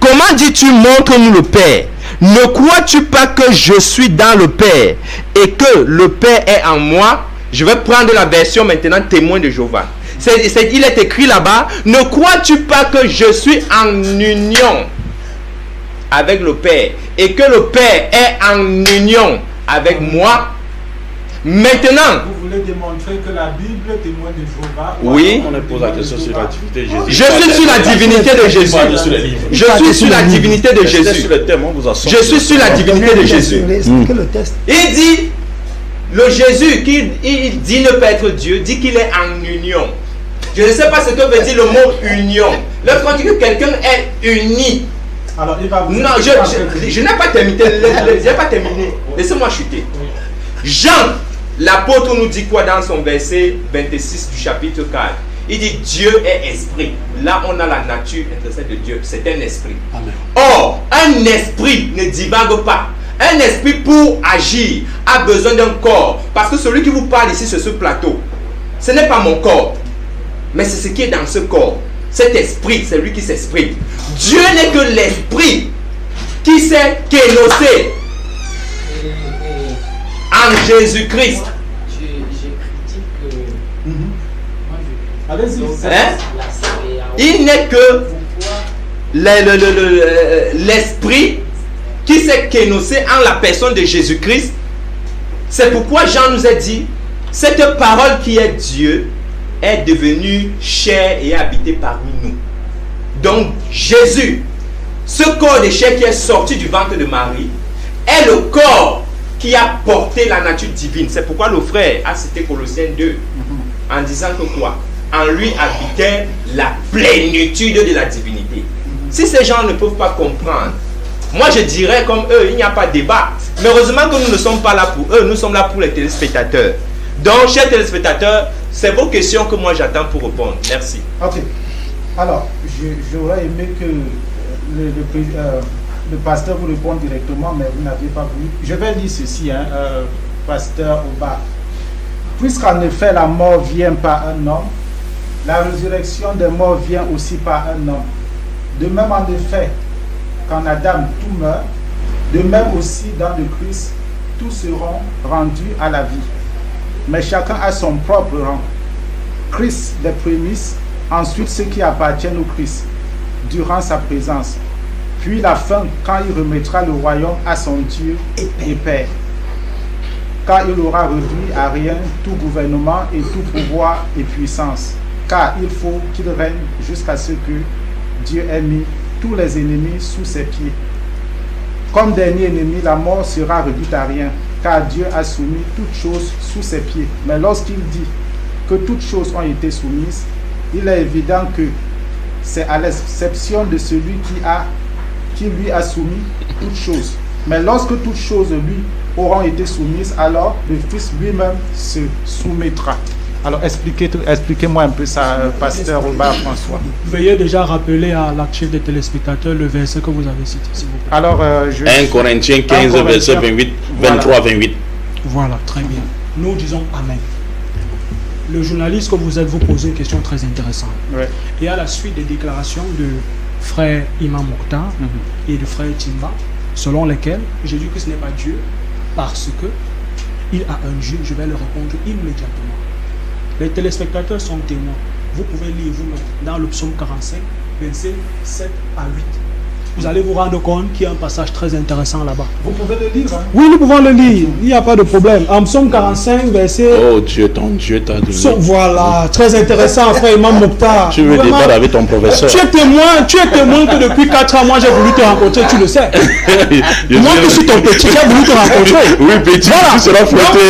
Comment dis-tu montre-nous le Père? Ne crois-tu pas que je suis dans le Père et que le Père est en moi? Je vais prendre la version maintenant témoin de Jéhovah. Il est écrit là-bas. Ne crois-tu pas que je suis en union avec le Père et que le Père est en union avec moi? Maintenant, vous voulez démontrer que la Bible témoin de Jéhovah. Oui. On pose la question sur la divinité de Jésus. Je suis sur la divinité de Jésus. Je suis sur la divinité de Jésus. Je suis sur la divinité de Jésus. Il dit, le Jésus qui il dit ne pas être Dieu, dit qu'il est en union. Je ne sais pas ce que veut dire le mot union. Lorsqu'on dit que quelqu'un est uni. Alors, il va vous non, je n'ai pas terminé. Je n'ai pas terminé. Laissez-moi chuter. Jean, l'apôtre nous dit quoi dans son verset 26 du chapitre 4? Il dit Dieu est esprit. Là, on a la nature intrinsèque de Dieu. C'est un esprit. Amen. Or, un esprit ne divague pas. Un esprit pour agir a besoin d'un corps. Parce que celui qui vous parle ici sur ce plateau, ce n'est pas mon corps. Mais c'est ce qui est dans ce corps. Cet esprit, c'est lui qui s'exprime. Dieu n'est que l'esprit qui s'est kénosé en Jésus-Christ. Je critique allez-y. Il n'est que l'esprit qui s'est kénosé en la personne de Jésus-Christ. C'est pourquoi Jean nous a dit, cette parole qui est Dieu est devenue chair et habitée parmi nous. Donc Jésus, ce corps de chair qui est sorti du ventre de Marie, est le corps qui a porté la nature divine. C'est pourquoi le frère a cité Colossiens 2 en disant que quoi? En lui habitait la plénitude de la divinité. Si ces gens ne peuvent pas comprendre, moi je dirais comme eux, il n'y a pas de débat. Mais heureusement que nous ne sommes pas là pour eux, nous sommes là pour les téléspectateurs. Donc, chers téléspectateurs, c'est vos questions que moi j'attends pour répondre. Merci. Ok. Alors, j'aurais aimé que le pasteur vous réponde directement, mais vous n'avez pas voulu. Je vais lire ceci, pasteur Oba. Puisqu'en effet la mort vient par un homme, la résurrection des morts vient aussi par un homme. De même en effet, qu'en Adam tout meurt, de même aussi dans le Christ, tous seront rendus à la vie. Mais chacun a son propre rang. Christ les prémices, ensuite ceux qui appartiennent au Christ, durant sa présence. Puis la fin, quand il remettra le royaume à son Dieu et Père. Car il aura réduit à rien tout gouvernement et tout pouvoir et puissance. Car il faut qu'il règne jusqu'à ce que Dieu ait mis tous les ennemis sous ses pieds. Comme dernier ennemi, la mort sera réduite à rien, car Dieu a soumis toutes choses sous ses pieds. Mais lorsqu'il dit que toutes choses ont été soumises, il est évident que c'est à l'exception de celui qui lui a soumis toutes choses. Mais lorsque toutes choses lui auront été soumises, alors le Fils lui-même se soumettra. Alors expliquez-moi un peu ça, pasteur Robert François. Veuillez déjà rappeler à l'actif des téléspectateurs le verset que vous avez cité, s'il vous plaît. Alors, 1 Corinthiens 15, verset 28, 23, 28. Voilà, très bien. Nous disons Amen. Le journaliste que vous êtes vous posez une question très intéressante. Ouais. Et à la suite des déclarations de frère Imam Mokhtar et de frère Timba, selon lesquelles Jésus-Christ n'est pas Dieu parce que il a un Dieu, je vais le répondre immédiatement. Les téléspectateurs sont témoins. Vous pouvez lire vous-même dans le psaume 45, versets 7 à 8. Vous allez vous rendre compte qu'il y a un passage très intéressant là-bas. Vous pouvez le lire, hein? Oui, nous pouvons le lire. Il n'y a pas de problème. En psaume 45, verset... Oh Dieu, ton Dieu t'a donné. Voilà, très intéressant, frère Imam Mokhtar. Tu veux débattre avec ton professeur. Tu es témoin que depuis 4 ans, moi j'ai voulu te rencontrer, tu le sais. Moi qui suis ton petit, j'ai voulu te rencontrer. Oui, petit, voilà. Tu seras fouetté.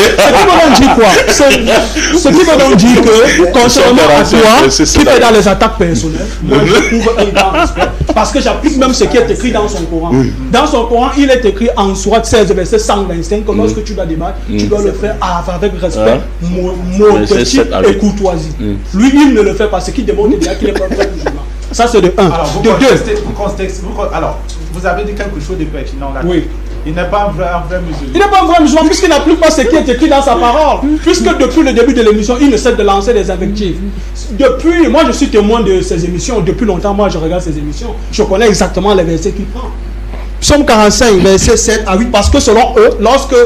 Ce qui veut donc dire que, concernant à toi, qui est dans les attaques personnelles, moi je trouve un grand respect. Parce que j'applique même ce qui est écrit dans son Coran. Dans son Coran, il est écrit en Sourate 16, verset 125, que lorsque tu dois débattre, tu dois le faire avec respect, modestie et courtoisie. Lui, il ne le fait pas, ce qui démontre déjà qu'il est pas un vrai musulman. Ça, c'est de 1. Alors, de 2. Alors, vous avez dit quelque chose de pertinent là. Oui. Il n'est pas un vrai musulman. Il n'est pas un vrai musulman puisqu'il n'applique pas ce qui est écrit dans sa parole. Puisque depuis le début de l'émission, il ne cesse de lancer des invectives. Depuis, moi je suis témoin de ces émissions. Depuis longtemps, moi je regarde ces émissions. Je connais exactement les versets qu'il prend. Psaume 45, verset 7 à 8. Parce que selon eux, lorsque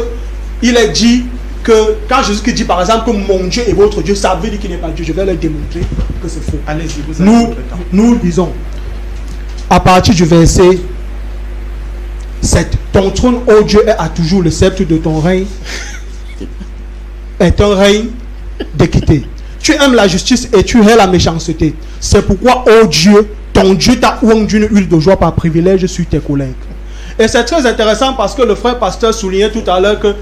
il est dit que, quand Jésus dit par exemple que mon Dieu est votre Dieu, ça veut dire qu'il n'est pas Dieu. Je vais leur démontrer que c'est faux. Allez-y, nous disons, à partir du verset 7. Ton trône, ô Dieu, est à toujours, le sceptre de ton règne est un règne d'équité. Tu aimes la justice et tu hais la méchanceté. C'est pourquoi, ô Dieu, ton Dieu t'a oint d'une huile de joie par privilège sur tes collègues. Et c'est très intéressant parce que le frère pasteur soulignait tout à l'heure que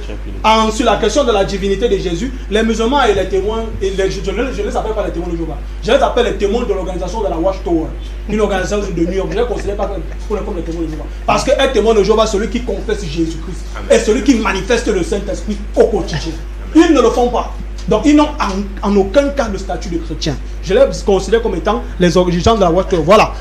sur la question de la divinité de Jésus, les musulmans et les témoins, et je ne les appelle pas les témoins de Jéhovah, je les appelle les témoins de l'organisation de la Watchtower, une organisation de New York. Je ne les considère pas comme les témoins de Jéhovah. Parce qu'un témoin de Jéhovah, celui qui confesse Jésus-Christ, et celui qui manifeste le Saint-Esprit au quotidien. Ils ne le font pas. Donc ils n'ont en aucun cas le statut de chrétien. Je les considère comme étant les gens de la Watchtower. Voilà.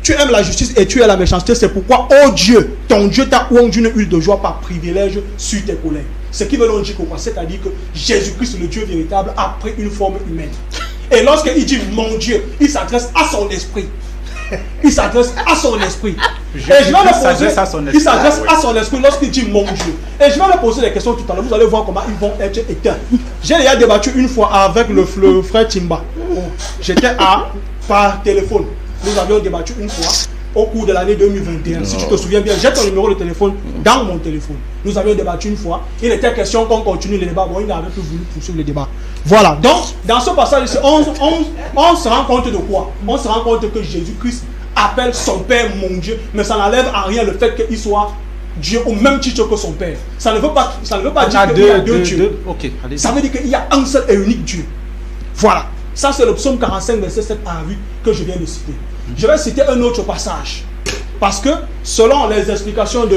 Tu aimes la justice et tu aimes la méchanceté, c'est pourquoi, oh Dieu, ton Dieu t'a oint d'une huile de joie par privilège sur tes collègues. Ce qui veut donc dire quoi? C'est-à-dire que Jésus-Christ, le Dieu véritable, a pris une forme humaine. Et lorsqu'il dit mon Dieu, il s'adresse à son esprit. Il s'adresse à son esprit. Et je vais le poser, il s'adresse à son esprit lorsqu'il dit mon Dieu. Et je vais leur poser des questions tout à l'heure. Vous allez voir comment ils vont être éteints. J'ai déjà débattu une fois avec le frère Timba. J'étais par téléphone. Nous avions débattu une fois au cours de l'année 2021. Si tu te souviens bien, j'ai ton numéro de téléphone dans mon téléphone. Nous avions débattu une fois. Il était question qu'on continue le débat. Bon, il n'avait plus voulu poursuivre le débat. Voilà. Donc, dans ce passage, on se rend compte de quoi? On se rend compte que Jésus-Christ appelle son Père mon Dieu, mais ça n'enlève en rien le fait qu'il soit Dieu au même titre que son Père. Ça ne veut pas dire qu'il y a deux dieux. Okay, ça veut dire qu'il y a un seul et unique Dieu. Voilà. Ça, c'est le psaume 45, verset 7 à 8 que je viens de citer. Je vais citer un autre passage. Parce que, selon les explications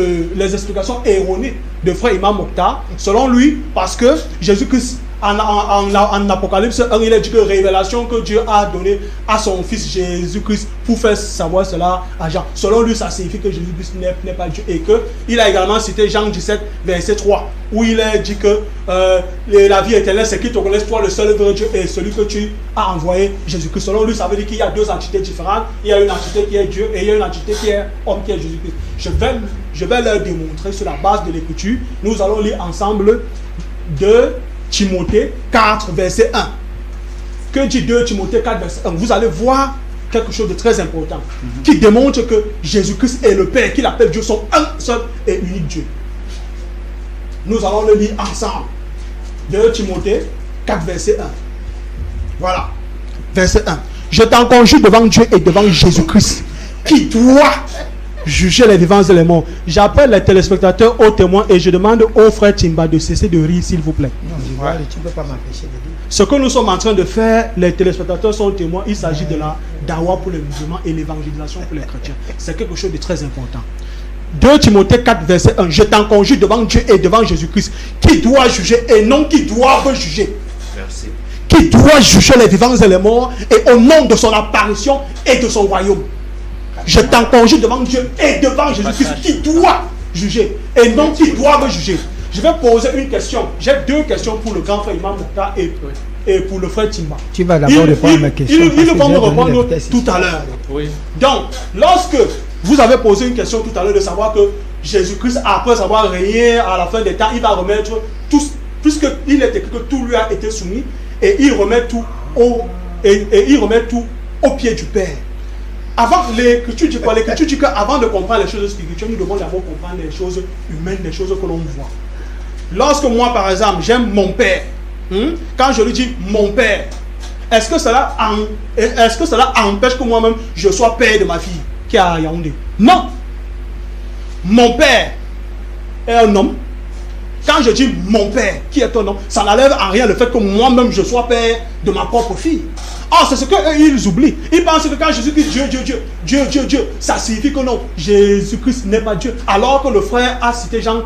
erronées de frère Imam Mokhtar, selon lui, parce que Jésus-Christ, en Apocalypse 1, il a dit que révélation que Dieu a donnée à son fils Jésus-Christ pour faire savoir cela à Jean. Selon lui, ça signifie que Jésus-Christ n'est pas Dieu. Et qu'il a également cité Jean 17, verset 3, où il a dit que la vie éternelle, c'est qu'ils te connaissent toi, le seul vrai Dieu, et celui que tu as envoyé, Jésus-Christ. Selon lui, ça veut dire qu'il y a deux entités différentes. Il y a une entité qui est Dieu et il y a une entité qui est homme, qui est Jésus-Christ. Je vais leur démontrer sur la base de l'écriture. Nous allons lire ensemble de Timothée 4, verset 1. Que dit 2 Timothée 4, verset 1? Vous allez voir quelque chose de très important qui démontre que Jésus-Christ est le Père, qu'il appelle Dieu, son un seul et unique Dieu. Nous allons le lire ensemble. 2 Timothée 4, verset 1. Voilà. Verset 1. Je t'en conjure devant Dieu et devant Jésus-Christ, qui doit juger les vivants et les morts. J'appelle les téléspectateurs aux témoins et je demande au frère Timba de cesser de rire, s'il vous plaît. Non, je vois, tu ne peux pas m'empêcher de dire. Ce que nous sommes en train de faire, les téléspectateurs sont témoins. Il s'agit de la dawa pour les musulmans et l'évangélisation pour les chrétiens. C'est quelque chose de très important. 2 Timothée 4, verset 1. Je t'en conjure devant Dieu et devant Jésus-Christ, qui doit juger et non qui doivent juger. Merci. qui doit juger les vivants et les morts, et au nom de son apparition et de son royaume. Je t'en conjure devant Dieu et devant Jésus-Christ qui doit juger et non qui doit juger. Je vais poser une question. J'ai deux questions pour le grand frère Imam Mokhtar et pour le frère Timba. Tu vas d'abord répondre à ma question. Ils vont me répondre tout à l'heure. Oui. Donc, lorsque vous avez posé une question tout à l'heure de savoir que Jésus-Christ, après avoir régné à la fin des temps, il va remettre tout, puisqu'il est écrit que tout lui a été soumis, et il remet tout au pied du Père. Avant, l'écriture dit qu'avant de comprendre les choses spirituelles, nous devons d'abord comprendre les choses humaines, les choses que l'on voit. Lorsque moi, par exemple, j'aime mon père, quand je lui dis mon père, est-ce que cela empêche que moi-même je sois père de ma fille qui est à Yaoundé? Non. Mon père est un homme. Quand je dis mon père qui est un homme, ça n'enlève en rien le fait que moi-même je sois père de ma propre fille. Ah, c'est ce qu'ils oublient. Ils pensent que quand Jésus dit Dieu, ça signifie que non, Jésus-Christ n'est pas Dieu. Alors que le frère a cité Jean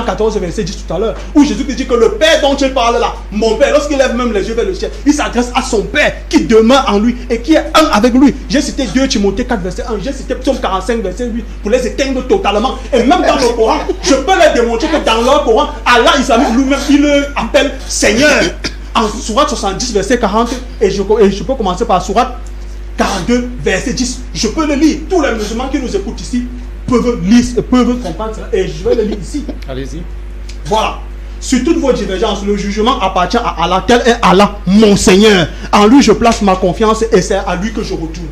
14, verset 10 tout à l'heure, où Jésus-Christ dit que le Père dont il parle là, mon Père, lorsqu'il lève même les yeux vers le ciel, il s'adresse à son Père qui demeure en lui et qui est un avec lui. J'ai cité 2 Timothée 4, verset 1, j'ai cité Psaume 45, verset 8, pour les éteindre totalement. Et même dans le Coran, je peux les démontrer que dans leur Coran, Allah islamique lui-même, il le appelle Seigneur. En Sourate 70, verset 40, et je peux commencer par Sourate 42, verset 10. Je peux le lire. Tous les musulmans qui nous écoutent ici peuvent lire, peuvent comprendre cela. Et je vais le lire ici. Allez-y. Voilà. Sur toutes vos divergences, le jugement appartient à Allah. Tel est Allah, mon Seigneur. En lui, je place ma confiance et c'est à lui que je retourne.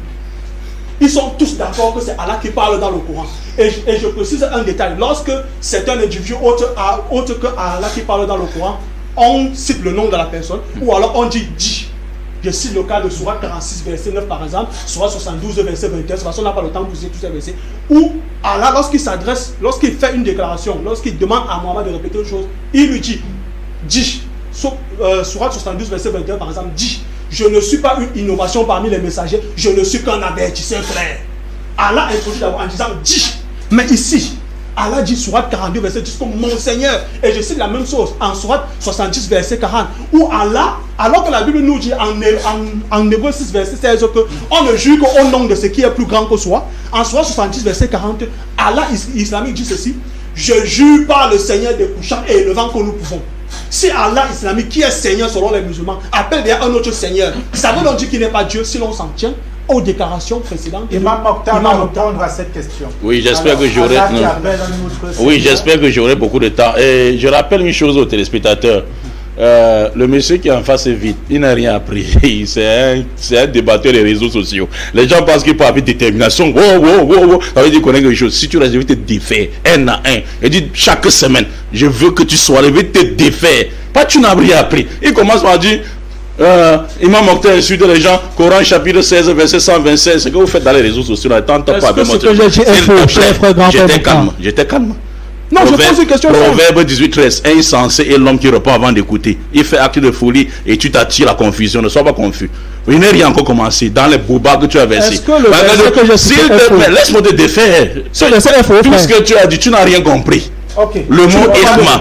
Ils sont tous d'accord que c'est Allah qui parle dans le Coran. Et je précise un détail. Lorsque c'est un individu autre que Allah qui parle dans le Coran, on cite le nom de la personne, ou alors on dit. Je cite le cas de Sourate 46, verset 9 par exemple, Sourate 72, verset 21, de toute façon on n'a pas le temps de vous citer tous ces versets, où Allah, lorsqu'il fait une déclaration, lorsqu'il demande à Mohammed de répéter une chose, il lui dit, Sourate 72, verset 21 par exemple, dit, je ne suis pas une innovation parmi les messagers, je ne suis qu'un avertisseur clair. Allah introduit d'abord en disant, dit, mais ici, Allah dit Sourate 42 verset 10 comme mon Seigneur. Et je cite la même chose en Sourate 70 verset 40 où Allah, alors que la Bible nous dit en Hébreu 6 verset 16 qu'on ne juge qu'au nom de ce qui est plus grand que soi, en Sourate 70 verset 40 Allah islamique dit ceci: je jure par le Seigneur des couchants et élevant que nous pouvons. Si Allah islamique qui est Seigneur selon les musulmans appelle bien un autre Seigneur, ça veut donc dire qu'il n'est pas Dieu si l'on s'en tient aux déclarations précédentes. Imam Mokhtar va répondre à cette question. Oui, j'espère que j'aurai. Oui, j'espère que j'aurai beaucoup de temps. Et je rappelle une chose aux téléspectateurs. Le monsieur qui est en face est vite. Il n'a rien appris. C'est un débatteur des réseaux sociaux. Les gens pensent qu'il peut avoir détermination. Ça veut dire qu'on a quelque chose. Si tu restes, je vais te défaire un à un. Et dit chaque semaine, je veux que tu sois là, je vais te défaire. Pas tu n'as rien appris. Il commence par dire. Imam Mokhtar insulte les gens, Coran chapitre 16 verset 126. Ce que vous faites dans les réseaux sociaux, j'étais calme. Non, je pose une question. Proverbe 18:13. Insensé est l'homme qui répond avant d'écouter. Il fait acte de folie et tu t'attires la confusion. Ne sois pas confus. Il n'est rien encore commencé dans les boubas que tu as versés. Est-ce que le verset que je cite, laisse-moi te défaire. Tout ce que tu as dit, tu n'as rien compris. Okay. Le mot ikhma,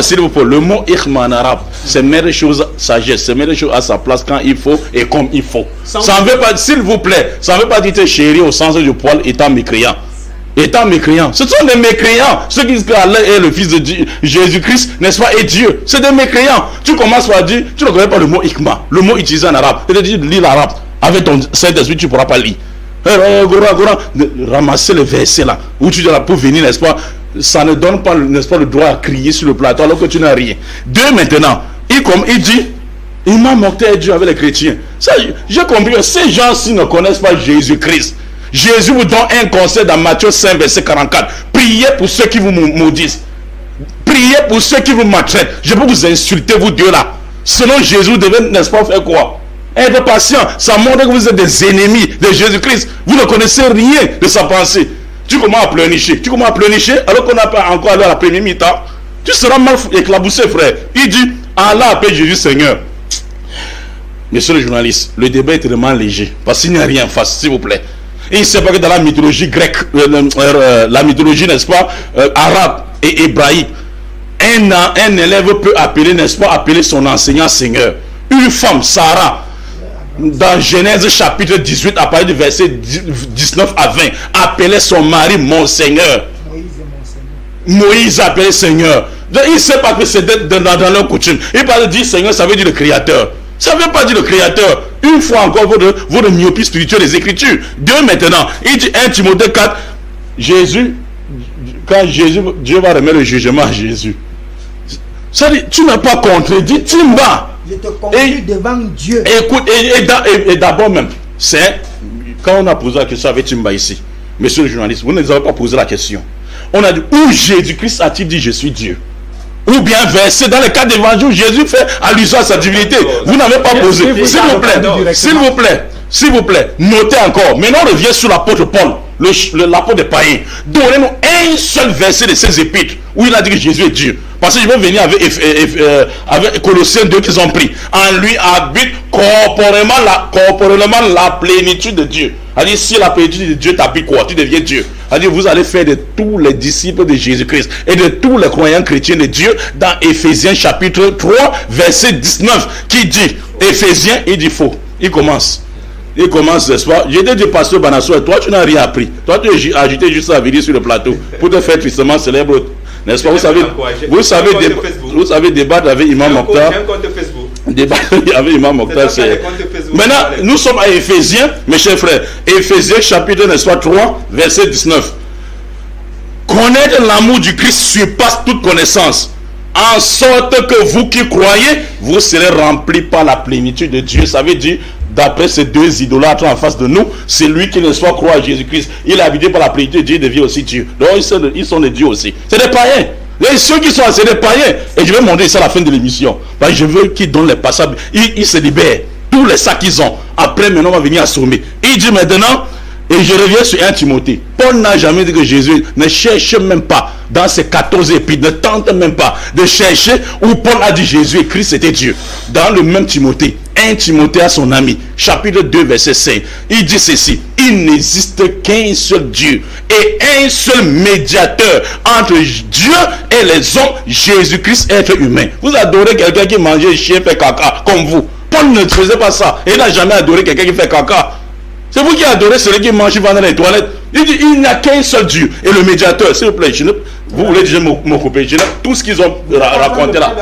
s'il vous plaît, le mot ikhma en arabe, c'est mettre les choses sagesse, c'est mettre les choses à sa place quand il faut et comme il faut. Ça ne veut pas, s'il vous plaît, ça ne veut pas dire te chéri au sens du poil étant mécréant. Étant mécréant, ce sont des mécréants. Ceux qui disent qu'Allah est le fils de Dieu, Jésus-Christ, n'est-ce pas, et Dieu. C'est des mécréants. Tu commences par dire, tu ne connais pas le mot ikhma, le mot utilisé en arabe. Tu te dis, lis l'arabe. Avec ton Saint-Esprit, tu ne pourras pas lire. Ramasser le verset là, où tu dois pour venir, n'est-ce pas, ça ne donne pas, n'est-ce pas, le droit à crier sur le plateau alors que tu n'as rien. Deux, maintenant, il dit, Imam Mokhtar est Dieu avec les chrétiens. Ça, j'ai compris que ces gens-ci ne connaissent pas Jésus-Christ. Jésus vous donne un conseil dans Matthieu 5, verset 44. Priez pour ceux qui vous maudissent. Priez pour ceux qui vous maltraitent. Je peux vous insulter, vous deux là. Selon Jésus, vous devez, n'est-ce pas, faire quoi? Être patient. Ça montre que vous êtes des ennemis de Jésus-Christ. Vous ne connaissez rien de sa pensée. Tu commences à pleurnicher. Alors qu'on n'a pas encore allé à la première mi-temps. Tu seras mal éclaboussé, frère. Il dit, Allah appelle Jésus Seigneur. Monsieur le journaliste, le débat est vraiment léger. Parce qu'il n'y a rien en face, s'il vous plaît. Et il ne sait pas que dans la mythologie grecque, la mythologie, n'est-ce pas, arabe et hébraïque, un élève peut appeler, n'est-ce pas, appeler son enseignant Seigneur. une femme, Sarah, dans Genèse chapitre 18, à partir du verset 19 à 20, appelait son mari mon Seigneur. Moïse appelait Seigneur. Donc, il ne sait pas que c'est dans leur coutume. Il parle de dire Seigneur, ça veut dire le Créateur. Ça ne veut pas dire le Créateur. Une fois encore, votre myopie spirituelle des Écritures. Dieu maintenant, il dit 1 Timothée 4, Jésus, quand Dieu va remettre le jugement à Jésus. Ça dit, tu n'as pas contredit, Timba. Je te conduis devant Dieu. Écoute, et d'abord même, c'est quand on a posé la question avec Timba ici, monsieur le journaliste, vous ne nous avez pas posé la question. On a dit, où Jésus-Christ a-t-il dit je suis Dieu? Ou bien verset dans le cas d'évangile où Jésus fait allusion à sa divinité. Vous n'avez pas posé. S'il vous plaît, notez encore. Maintenant on revient sur l'apôtre Paul, l'apôtre des païens. Donnez-nous un seul verset de ses épîtres où il a dit que Jésus est Dieu. Parce que je vais venir avec Colossiens 2 qu'ils ont pris. En lui habite corporellement la plénitude de Dieu. C'est-à-dire, si la plénitude de Dieu t'habite quoi? Tu deviens Dieu. C'est-à-dire, vous allez faire de tous les disciples de Jésus-Christ et de tous les croyants chrétiens de Dieu dans Éphésiens chapitre 3, verset 19, qui dit, Éphésiens, il dit faux. Il commence, n'est-ce pas? J'ai dit, pasteur Banasso, toi, tu n'as rien appris. Toi, tu as agité juste à venir sur le plateau pour te faire tristement célèbre. N'est-ce pas? Vous savez débattre avec Imam Mokhtar. Débattre avec Imam Mokhtar. Maintenant, nous sommes à Éphésiens, mes chers frères. Éphésiens chapitre, n'est-ce pas, 3, verset 19. Connaître l'amour du Christ surpasse toute connaissance, en sorte que vous qui croyez, vous serez remplis par la plénitude de Dieu. Ça veut dire, d'après ces deux idolâtres en face de nous, c'est lui qui ne soit croire à Jésus-Christ. Il est habité par la plénitude de Dieu, devient aussi Dieu. Donc ils sont des dieux aussi. C'est des païens. Et ceux qui sont, c'est des païens. Et je vais montrer ça à la fin de l'émission. Parce que je veux qu'ils donnent les passables. Ils se libèrent. Tous les sacs qu'ils ont. Après, maintenant, on va venir assommer. Il dit maintenant, et je reviens sur 1 Timothée. Paul n'a jamais dit que Jésus ne cherche même pas dans ses 14 épîtres, ne tente même pas de chercher où Paul a dit Jésus et Christ était Dieu. Dans le même Timothée, 1 Timothée à son ami, chapitre 2, verset 5, il dit ceci: il n'existe qu'un seul Dieu et un seul médiateur entre Dieu et les hommes, Jésus-Christ, être humain. Vous adorez quelqu'un qui mangeait chien, fait caca, comme vous. Paul ne faisait pas ça. Il n'a jamais adoré quelqu'un qui fait caca. C'est vous qui adorez celui qui mange dans les toilettes. Il dit, il n'y a qu'un seul Dieu. Et le médiateur, s'il vous plaît, vous voulez déjà me couper, tout ce qu'ils ont raconté là.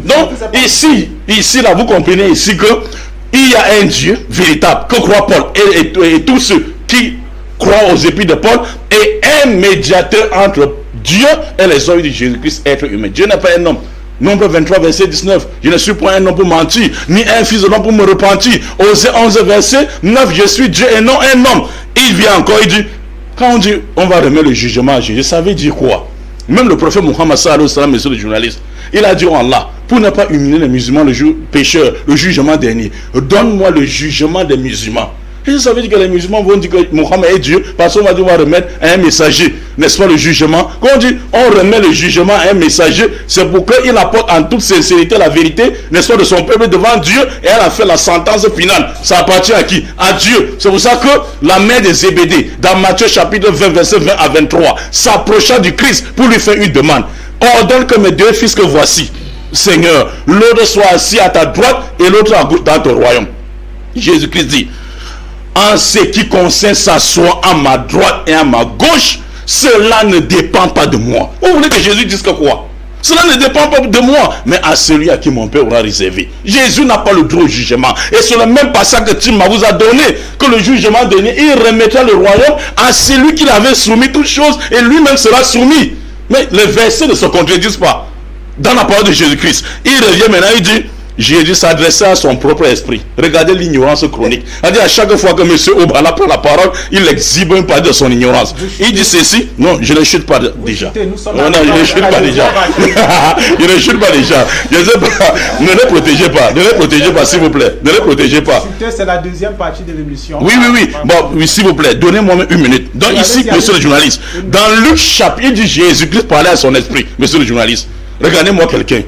Donc, ici, là, vous comprenez ici que il y a un Dieu véritable, que croit Paul, et tous ceux qui croient aux épîtres de Paul, et un médiateur entre Dieu et les hommes de Jésus-Christ, être humain. Dieu n'est pas un homme. Nombre 23, verset 19. Je ne suis point un homme pour mentir, ni un fils de l'homme pour me repentir. Osée 11, verset 9. Je suis Dieu et non un homme. Il vient encore, il dit, quand on dit on va remettre le jugement à Jésus, ça veut dire quoi? Même le prophète Mohammed sallallahu alayhi wa sallam, monsieur le journaliste, il a dit en Allah, pour ne pas humilier les musulmans, le pécheur, le jugement dernier, donne-moi le jugement des musulmans. Et ça veut dire que les musulmans vont dire que Mohammed est Dieu, parce qu'on va devoir remettre un messager, n'est-ce pas, le jugement. Quand on dit on remet le jugement à un messager, c'est pour qu'il apporte en toute sincérité la vérité, n'est-ce pas, de son peuple devant Dieu, et elle a fait la sentence finale. Ça appartient à qui? À Dieu. C'est pour ça que la mère de Zébédée, dans Matthieu chapitre 20, verset 20 à 23, s'approcha du Christ pour lui faire une demande. Ordonne que mes deux fils que voici, Seigneur, l'autre soit assis à ta droite et l'autre à gauche dans ton royaume. Jésus-Christ dit, en ce qui concerne s'asseoir à ma droite et à ma gauche, cela ne dépend pas de moi. Vous voulez que Jésus dise que quoi? Cela ne dépend pas de moi, mais à celui à qui mon Père aura réservé. Jésus n'a pas le droit au jugement. Et sur le même passage que Tim vous a donné, que le jugement dernier, il remettra le royaume à celui qui l'avait soumis toutes choses, et lui-même sera soumis. Mais les versets ne se contredisent pas. Dans la parole de Jésus-Christ, il revient maintenant, il dit, Jésus s'adressait à son propre esprit. Regardez l'ignorance chronique. C'est-à-dire à chaque fois que M. Obala prend la parole, il exhibe une partie de son ignorance. Il dit ceci. Non, je ne chute pas déjà. Non, je ne chute pas déjà. Je ne chute pas déjà. Je ne sais pas. Ne les protégez pas. Ne les protégez pas, s'il vous plaît. Ne les protégez pas. C'est la deuxième partie de l'émission. Oui. Bon, oui, s'il vous plaît. Donnez-moi une minute. Donc ici, monsieur le journaliste, dans Luc chapitre, il dit Jésus-Christ parlait à son esprit. Monsieur le journaliste, regardez-moi quelqu'un.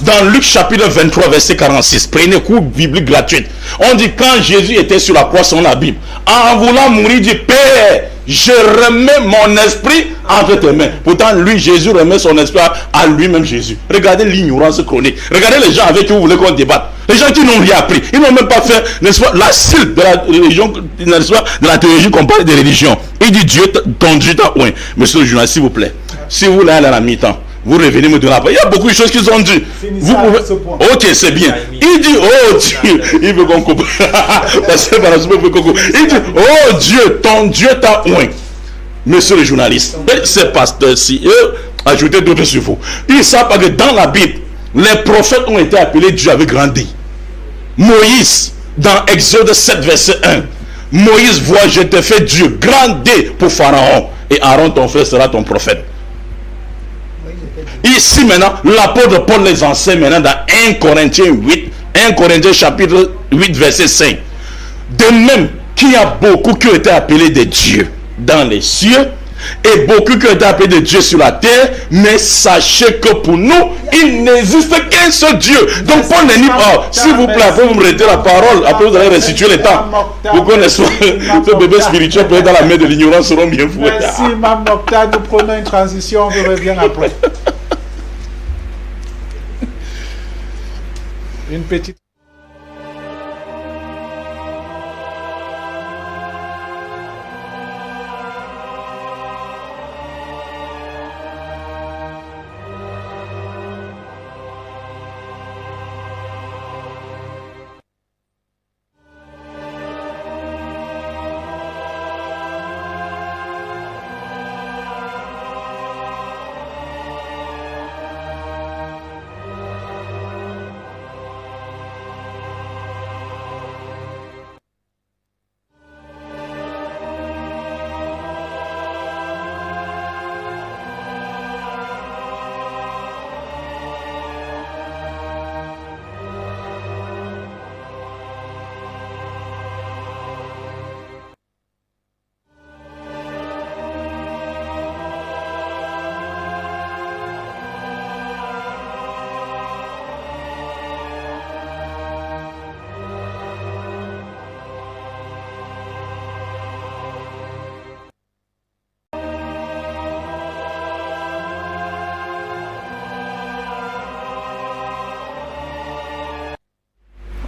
Dans Luc chapitre 23, verset 46, prenez cours biblique gratuite. On dit quand Jésus était sur la croix, sur la Bible, en voulant mourir, il dit, Père, je remets mon esprit entre tes mains. Pourtant, lui, Jésus remet son esprit à lui-même, Jésus. Regardez l'ignorance chronique. Regardez les gens avec qui vous voulez qu'on débatte. Les gens qui n'ont rien appris, ils n'ont même pas fait, n'est-ce pas, la cible de la religion, n'est-ce pas, de la théologie qu'on parle de religion. Il dit Dieu, ton Dieu t'a oint. Monsieur le journaliste, s'il vous plaît, si vous l'avez à la mi-temps, vous revenez me donner la parole. Il y a beaucoup de choses qu'ils ont dit. Vous pouvez... Ok, c'est bien. Il dit, oh Dieu, il veut qu'on coupe. Il dit, oh Dieu, ton Dieu t'a oint. Monsieur le journaliste, ces pasteurs-ci, eux, ajoutez d'autres sur vous. Ils savent pas que dans la Bible, les prophètes ont été appelés Dieu avec grand D. Moïse, dans Exode 7, verset 1, Moïse voit, je te fais Dieu, grand D pour Pharaon, et Aaron, ton frère, sera ton prophète. Ici maintenant, l'apôtre Paul les enseigne maintenant dans 1 Corinthiens 8, 1 Corinthiens chapitre 8, verset 5. De même qu'il y a beaucoup qui ont été appelés des dieux dans les cieux, et beaucoup qui ont été appelés de Dieu sur la terre, mais sachez que pour nous, il n'existe qu'un seul Dieu. Donc Paul ne nie pas, s'il vous plaît, après vous me retirez la parole, après vous allez restituer le temps. Vous connaissez ce bébé spirituel peut être dans la main de l'ignorance, seront bien fous. Merci, Mme Nocta, nous prenons une transition, on vous revient après. Une petite...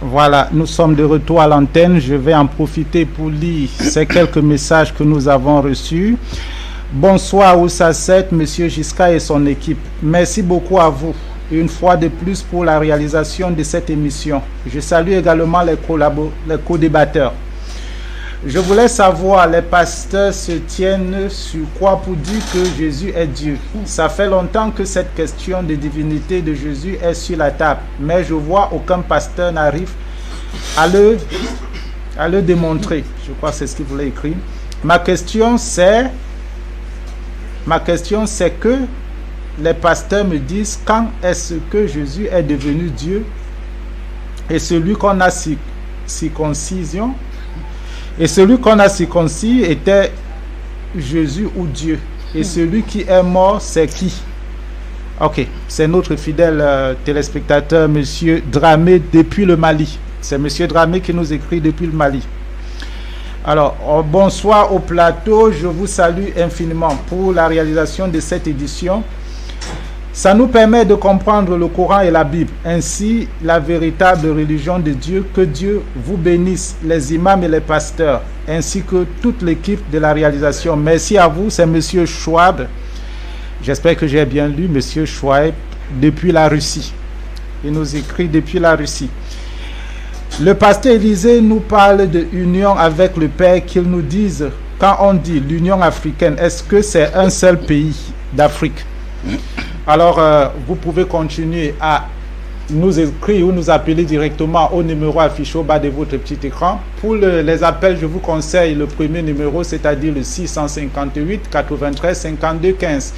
Voilà, nous sommes de retour à l'antenne. Je vais en profiter pour lire ces quelques messages que nous avons reçus. Bonsoir Oussa 7, Monsieur Giscard et son équipe. Merci beaucoup à vous, une fois de plus, pour la réalisation de cette émission. Je salue également les co-débatteurs. Je voulais savoir, les pasteurs se tiennent sur quoi pour dire que Jésus est Dieu? Ça fait longtemps que cette question de divinité de Jésus est sur la table, mais je vois aucun pasteur n'arrive à le démontrer. Je crois que c'est ce qu'il voulait écrire. Ma question c'est que les pasteurs me disent quand est-ce que Jésus est devenu Dieu et celui qu'on a circoncision. Et celui qu'on a circoncis était Jésus ou Dieu. Et celui qui est mort, c'est qui? Ok, c'est notre fidèle téléspectateur, Monsieur Dramé, depuis le Mali. C'est Monsieur Dramé qui nous écrit depuis le Mali. Alors, bonsoir au plateau. Je vous salue infiniment pour la réalisation de cette édition. Ça nous permet de comprendre le Coran et la Bible, ainsi la véritable religion de Dieu. Que Dieu vous bénisse, les imams et les pasteurs, ainsi que toute l'équipe de la réalisation. Merci à vous, c'est Monsieur Schwab. J'espère que j'ai bien lu, Monsieur Schwab, depuis la Russie. Il nous écrit depuis la Russie. Le pasteur Élisée nous parle de union avec le Père, qu'il nous dise, quand on dit l'Union africaine, est-ce que c'est un seul pays d'Afrique? Alors, vous pouvez continuer à nous écrire ou nous appeler directement au numéro affiché au bas de votre petit écran. Pour les appels, je vous conseille le premier numéro, c'est-à-dire le 658 93 52 15.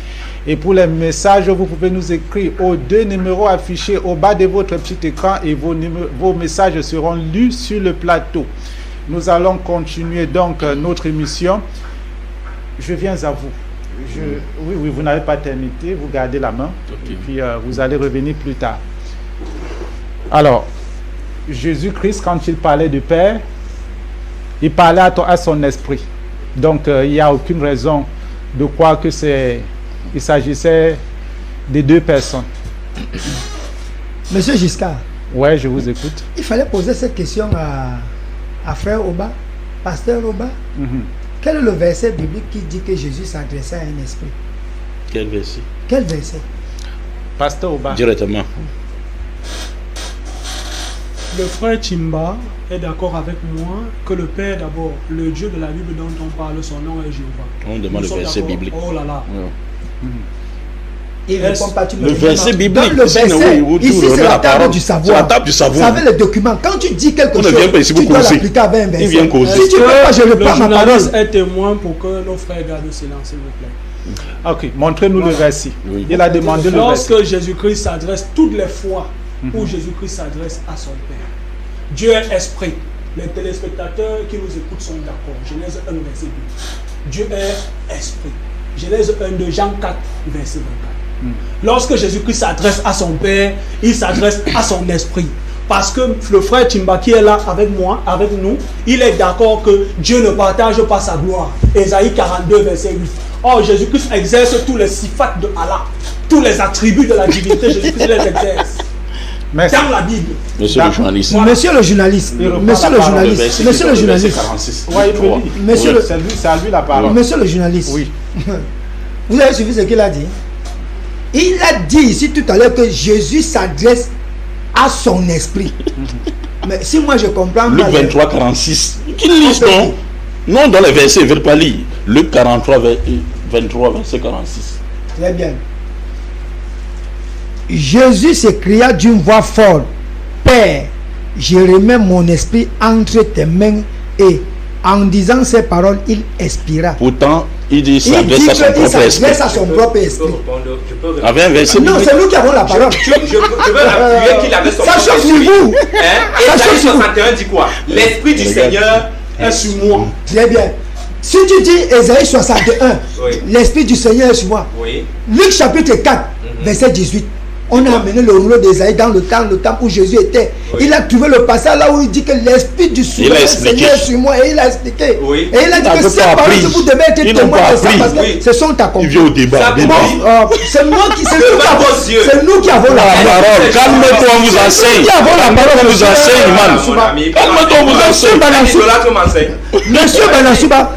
Et pour les messages, vous pouvez nous écrire aux deux numéros affichés au bas de votre petit écran et vos messages seront lus sur le plateau. Nous allons continuer donc notre émission. Je viens à vous. Oui, vous n'avez pas terminé, vous gardez la main, okay. Et puis vous allez revenir plus tard. Alors, Jésus-Christ, quand il parlait du Père, il parlait à son esprit. Donc, il n'y a aucune raison de croire que il s'agissait de deux personnes. Monsieur Giscard, Ouais, je vous écoute. Il fallait poser cette question à frère Oba, pasteur Oba. Quel est le verset biblique qui dit que Jésus s'adressait à un esprit? Quel verset? Quel verset? Pasteur Oba. Directement. Le frère Chimba est d'accord avec moi que le Père d'abord, le Dieu de la Bible dont on parle, son nom est Jéhovah. On demande Nous le sommes verset d'accord. biblique. Oh là là. Il répond pas, tu me Le dis verset non. biblique. Dans le Sinon, verset, oui, ici vous c'est remet la la table parole. du C'est savoir. la table du savoir. Vous savez le document. Quand tu dis quelque On ne chose, vient pas ici tu pour dois causer. l'appliquer avec un verset. Il vient causer. Si tu ne veux pas, je Le reprends ma parole. journaliste est témoin pour que nos frères gardent le silence, s'il vous plaît. Ok, montrez-nous le verset. Oui. Il a demandé le verset. Lorsque Jésus-Christ s'adresse, toutes les fois où Jésus-Christ s'adresse à son Père, Dieu est esprit. Les téléspectateurs qui nous écoutent sont d'accord. Genèse 1, verset 2. Dieu est esprit. Genèse 1 de Jean 4, verset 24. Lorsque Jésus-Christ s'adresse à son Père, il s'adresse à son esprit. Parce que le frère Chimba qui est là avec moi, avec nous, il est d'accord que Dieu ne partage pas sa gloire. Ésaïe 42, verset 8. Or, Jésus-Christ exerce tous les sifats de Allah. Tous les attributs de la divinité, Jésus-Christ les exerce. Merci. Dans la Bible. Monsieur le journaliste. Voilà. Monsieur le journaliste, Il reprend monsieur la le parole. journaliste, monsieur le journaliste, Ouais, il peut dire. Monsieur le- C'est à lui la parole. monsieur le journaliste. Oui. Vous avez suivi ce qu'il a dit? Il a dit ici tout à l'heure que Jésus s'adresse à son esprit. Mais si moi je comprends Luc mal, 23, 46. Qui lit donc? Non, dans les versets, il ne veut pas lire. Luc 43, 23, verset 46. très bien. Jésus s'écria d'une voix forte, Père, je remets mon esprit entre tes mains, et en disant ces paroles, il expira. Pourtant, il dit Il dit s'adresse à son qu'il propre esprit. s'adresse à son propre Je peux esprit. répondre, je peux répondre. Avec un verset Non, biblique. c'est nous qui avons la parole. Je veux appuyer qu'il avait son Ça propre chauffe sur esprit. vous. Hein? Ça chauffe Ésaïe sur vous. 61 dit quoi? L'esprit du Regarde. Seigneur est sur moi. Très bien. Si tu dis Ésaïe 61, Oui. l'esprit du Seigneur est sur moi. Oui. Luc chapitre 4, verset 18. On a amené le rouleau d'Ésaïe dans le temps où Jésus était. Oui. Il a trouvé le passage là où il dit que l'esprit du souverain expliqué. Seigneur est sur moi, et il a expliqué. Oui. Et il a dit Ils que n'ont ces pas paroles, appris. vous devez être Ils n'ont témoins pas de ça appris. parce que Oui. ce sont ta Il vient au débat. Ça débat. commence. c'est nous qui c'est nous qui Devant avons- vos yeux. c'est nous qui avons la La parole. parole. Calme-toi, on vous enseigne. Qui avons la parole, On vous monsieur. enseigne, man. Mon ami, Calme-toi, on vous enseigne. Idolâtre m'enseigne. Monsieur Banasouba,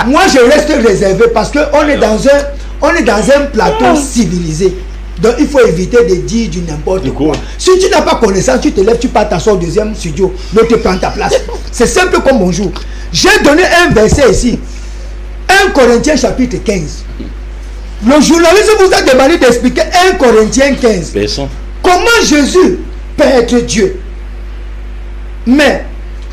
moi je reste réservé parce qu'on est dans un plateau civilisé. Donc il faut éviter de dire du n'importe quoi. Si tu n'as pas connaissance, tu te lèves, tu pars t'asseoir au deuxième studio, l'autre prend ta place. C'est simple comme bonjour. J'ai donné un verset ici. 1 Corinthiens chapitre 15. Le journaliste vous a demandé d'expliquer 1 Corinthiens 15. Personne. Comment Jésus peut être Dieu. Mais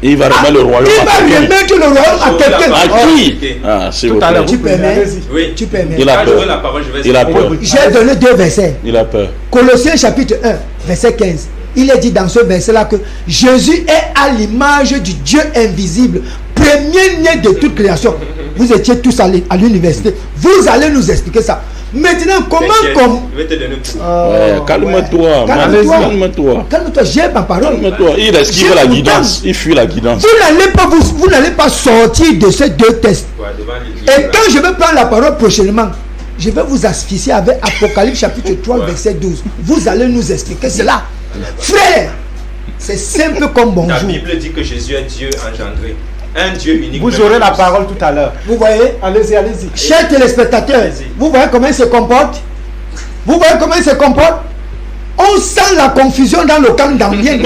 Et il va remettre le royaume il à va quelqu'un. remettre le royaume à quelqu'un. À Oh, qui? ok. Ah, s'il Tout vous à l'heure, plaît. Tu permets? allez-y. Oui. Tu permets. Il a Quand peur. j'aurai la parole, je vais Il a expliquer. peur. J'ai donné deux versets. Il a peur. Colossiens chapitre 1, verset 15. Il est dit dans ce verset-là que Jésus est à l'image du Dieu invisible, premier-né de toute création. Vous étiez tous à l'université. Vous allez nous expliquer ça. Maintenant, comment comme... Je vais te donner tout. Ouais, calme-toi, man. Calme-toi. Calme-toi. Calme-toi, j'ai ma parole. Calme-toi. Il esquive la guidance. Il fuit la guidance. Vous n'allez pas sortir de ces deux tests. Ouais, devant les- Et quand je vais prendre la parole prochainement, je vais vous asphyxier avec Apocalypse chapitre 3, verset 12. Vous allez nous expliquer cela. Frère, c'est simple comme La bonjour. Bible dit que Jésus est Dieu engendré. Un Dieu unique. Vous aurez la parole tout à l'heure. Vous voyez, Allez-y, allez-y. chers téléspectateurs, Allez-y. vous voyez comment il se comporte? Vous voyez comment il se comporte? On sent la confusion dans le camp d'Ambien.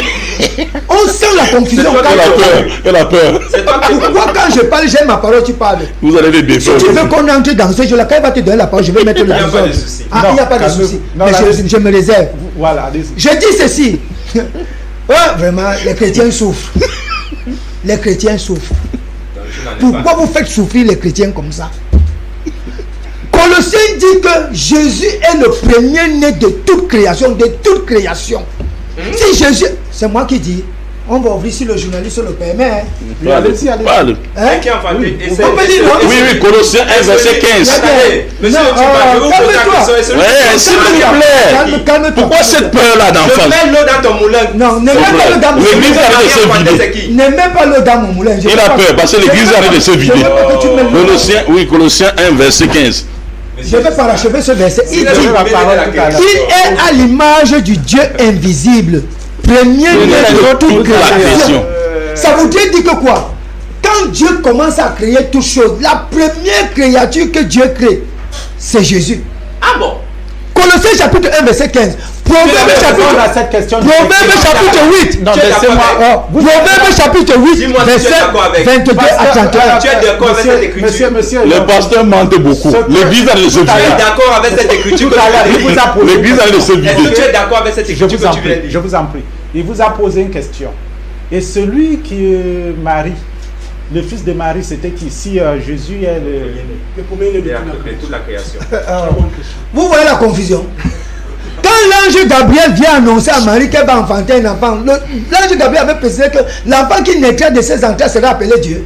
On sent la confusion. C'est toi Il a Quand- peur. Il a peur. C'est toi qui Pourquoi quand je parle, j'ai ma parole, tu parles? Vous allez les Si défaire. tu veux qu'on entre dans ce jeu-là, quand il va te donner la parole, je vais mettre le Il n'y a pas désordre. de souci. Ah, il n'y a pas de calme-vous. souci. Non, Mais là, je me réserve. Voilà, allez-y. Je dis ceci. Ouais, vraiment, les chrétiens souffrent. Les chrétiens souffrent. Donc, tu n'en es Pourquoi pas. vous faites souffrir les chrétiens comme ça? Colossiens dit que Jésus est le premier-né de toute création, de toute création. Si Jésus, c'est moi qui dis, on va ouvrir si le journaliste le permet. Hein. Oui, allez-y, allez-y. Parle. Hein? Qui a enfanté? on peut dire non. Oui, oui, Colossiens 1, verset 15. Attendez, monsieur Non, le Tuba, je vais vous poser la calme-toi. question. Et celui Ouais, qui s'il s'en vous sort, plaît. Calme-toi. Pourquoi cette peur-là je d'enfant? mets l'eau dans ton moulin. Non, ne mets pas le dans mon L'église moulin. arrête de se Enfanté, vider. c'est qui? Ne mets pas le dans mon moulin. Je Il veux a pas- peur parce que je l'église veux arrête pas- de se je veux vider. pas que tu me le- Colossiens, oui, Colossiens 1, verset 15. Je vais parachever ce verset. Il Il a dit dit la parole tout à l'heure. qu'il est à l'image du Dieu invisible, premier de toute la création. Ça voudrait dire que quoi? Quand Dieu commence à créer toutes choses, la première créature que Dieu crée, c'est Jésus. Ah bon? Colossiens chapitre 1 verset 15. Proverbe chapitre 8. Non, laissez-moi. Proverbe chapitre 8 verset 22 à 31. Tu es d'accord avec cette écriture? Monsieur, Le pasteur mente beaucoup. L'église a le se Tu es vider. d'accord avec cette écriture que tu viens de lire? L'église a le se Est-ce vider. que tu es d'accord avec cette je écriture vous en que tu viens de prie, lire? je vous en prie. Il vous a posé une question. Et celui qui est Marie, le fils de Marie, c'était qui? Si Jésus est Le premier né de Toute la création. Vous voyez la confusion? Quand l'ange Gabriel vient annoncer à Marie qu'elle va enfanter un enfant, l'ange Gabriel avait précisé que l'enfant qui naîtrait de ses entrailles serait appelé Dieu.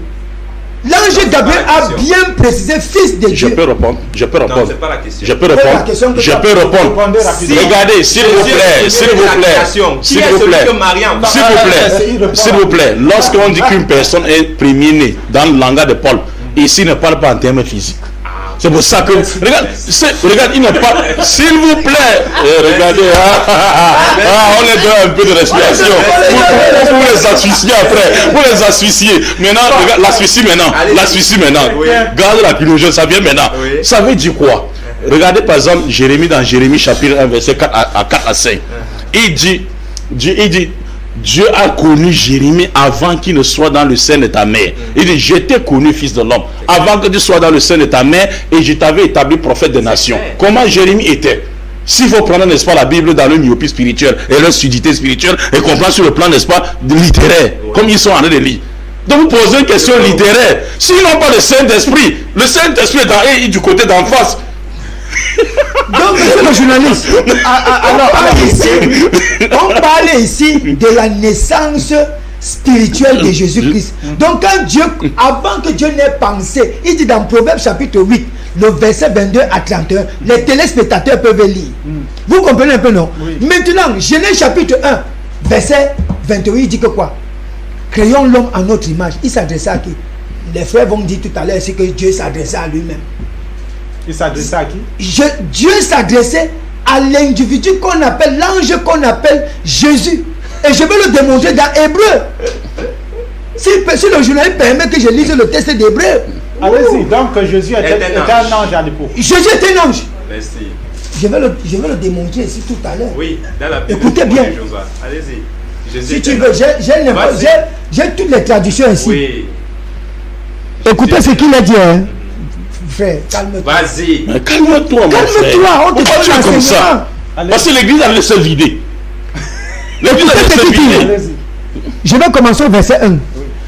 L'ange Gabriel a bien précisé fils de Je Dieu. peux répondre. Je peux Non, répondre. c'est pas la question. Je peux la répondre. question que Je tu as- peux répondre. Répondez rapidement. Regardez, s'il vous plaît, s'il vous plaît, s'il vous plaît, s'il vous plaît, s'il vous plaît, lorsqu'on dit qu'une personne est premier-née dans le langage de Paul, ici il ne parle pas en termes physiques. C'est pour ça que, regarde, il ne parle, s'il vous plaît, regardez, on les donne un peu de respiration pour les asphyxier après, pour les asphyxier. Maintenant, regarde, l'asphyxie maintenant, garde la culture, ça vient maintenant. Ça veut dire quoi? Regardez par exemple Jérémie dans Jérémie chapitre 1 verset 4 à 5. Il dit, Dieu a connu Jérémie avant qu'il ne soit dans le sein de ta mère. Il dit, je t'ai connu, fils de l'homme, avant que tu sois dans le sein de ta mère, et je t'avais établi prophète des nations. Comment Jérémie était? S'il faut prendre, n'est-ce pas, la Bible dans le myopie spirituelle et leur sudité spirituelle, et comprendre sur le plan, n'est-ce pas, littéraire, comme ils sont en train de lire. Donc vous posez une question littéraire. S'ils n'ont pas le Saint-Esprit, le Saint-Esprit est du côté d'en face. Donc, monsieur le journaliste, on parle ici de la naissance spirituelle de Jésus-Christ. Donc, quand Dieu, avant que Dieu n'ait pensé, il dit dans Proverbe chapitre 8, le verset 22 à 31, les téléspectateurs peuvent lire. Vous comprenez un peu, non? Maintenant, Genèse chapitre 1, verset 28, il dit que quoi? Créons l'homme en notre image. Il s'adressait à qui? Les frères vont dire tout à l'heure, c'est que Dieu s'adressait à lui-même. Il s'adressait à qui? Dieu s'adressait à l'individu qu'on appelle, l'ange qu'on appelle Jésus. Et je vais le démontrer dans Hébreu. Si le journaliste permet que je lise le texte d'Hébreu. Allez-y, donc Jésus était un ange à l'époque. Jésus était un ange. Merci. Je vais le démontrer ici tout à l'heure. Oui, dans la Bible. Écoutez bien. Allez-y. Si tu veux, j'ai toutes les traductions ici. Oui. Écoutez ce qu'il a dit. Hein. Frère, calme-toi. Vas-y. Mais calme-toi, mon frère. Calme-toi, on te Pourquoi tu es parle comme ça? Parce que l'église a laissé vider. L'église a laissé vider. Je vais commencer au verset 1.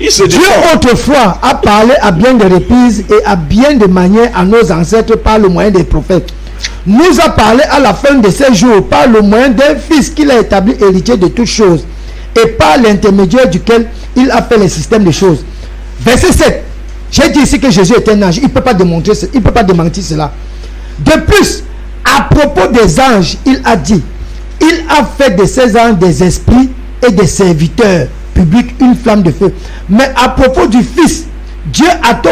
Dieu autrefois a parlé à bien de reprises et à bien de manières à nos ancêtres par le moyen des prophètes. Nous a parlé à la fin de ces jours par le moyen d'un fils qu'il a établi héritier de toutes choses et par l'intermédiaire duquel il a fait le système de choses. Verset 7. J'ai dit ici que Jésus est un ange. Il ne peut pas démontrer, il peut pas démentir cela. De plus, à propos des anges, il a dit, il a fait de ces anges des esprits et des serviteurs publics, une flamme de feu. Mais à propos du Fils, Dieu est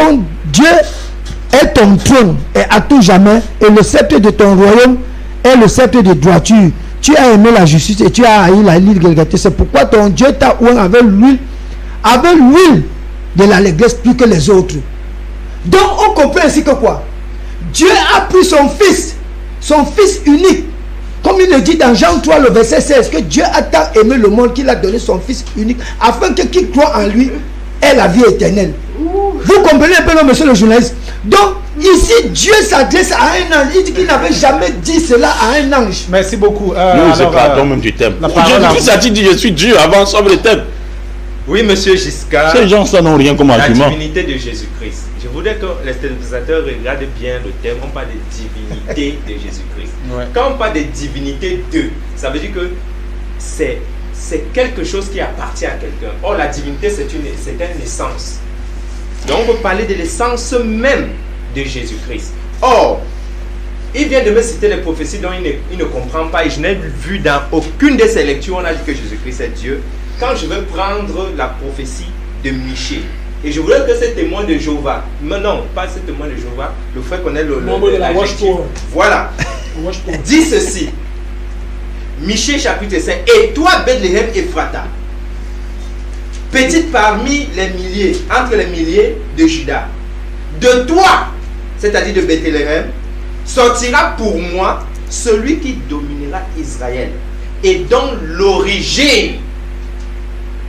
ton trône et à tout jamais, et le sceptre de ton royaume est le sceptre de droiture. Tu as aimé la justice et tu as haï la légalité. C'est pourquoi ton Dieu t'a oint avec l'huile de l'allégresse plus que les autres. Donc on comprend ainsi que quoi? Dieu a pris son fils unique, comme il le dit dans Jean 3 le verset 16, que Dieu a tant aimé le monde qu'il a donné son fils unique afin que qui croit en lui ait la vie éternelle. Vous comprenez un peu, non, monsieur le journaliste? Donc ici Dieu s'adresse à un ange. Il dit qu'il n'avait jamais dit cela à un ange. Merci beaucoup. Nous c'est pardon même du thème. Jésus a dit je suis Dieu avant sobre le thème. Oui, monsieur Giscard. Ces gens, ça n'ont rien comme argument. La divinité de Jésus-Christ. Je voudrais que les téléspectateurs regardent bien le thème. On parle de divinité de Jésus-Christ. Ouais. Quand on parle de divinité de, ça veut dire que c'est quelque chose qui appartient à quelqu'un. Or, la divinité, c'est une essence. Donc, on peut parler de l'essence même de Jésus-Christ. Or, il vient de me citer les prophéties dont il ne comprend pas. Et je n'ai vu dans aucune de ces lectures, on a dit que Jésus-Christ est Dieu. Quand je vais prendre la prophétie de Michée, et je voudrais que ce témoin de Jéhovah, mais non, pas ce témoin de Jéhovah, le frère connaît de la voilà, dit ceci. Michée chapitre 5. Et toi, Bethléem Ephrata, petite parmi les milliers, entre les milliers de Juda, de toi, c'est-à-dire de Bethléem, sortira pour moi celui qui dominera Israël et dont l'origine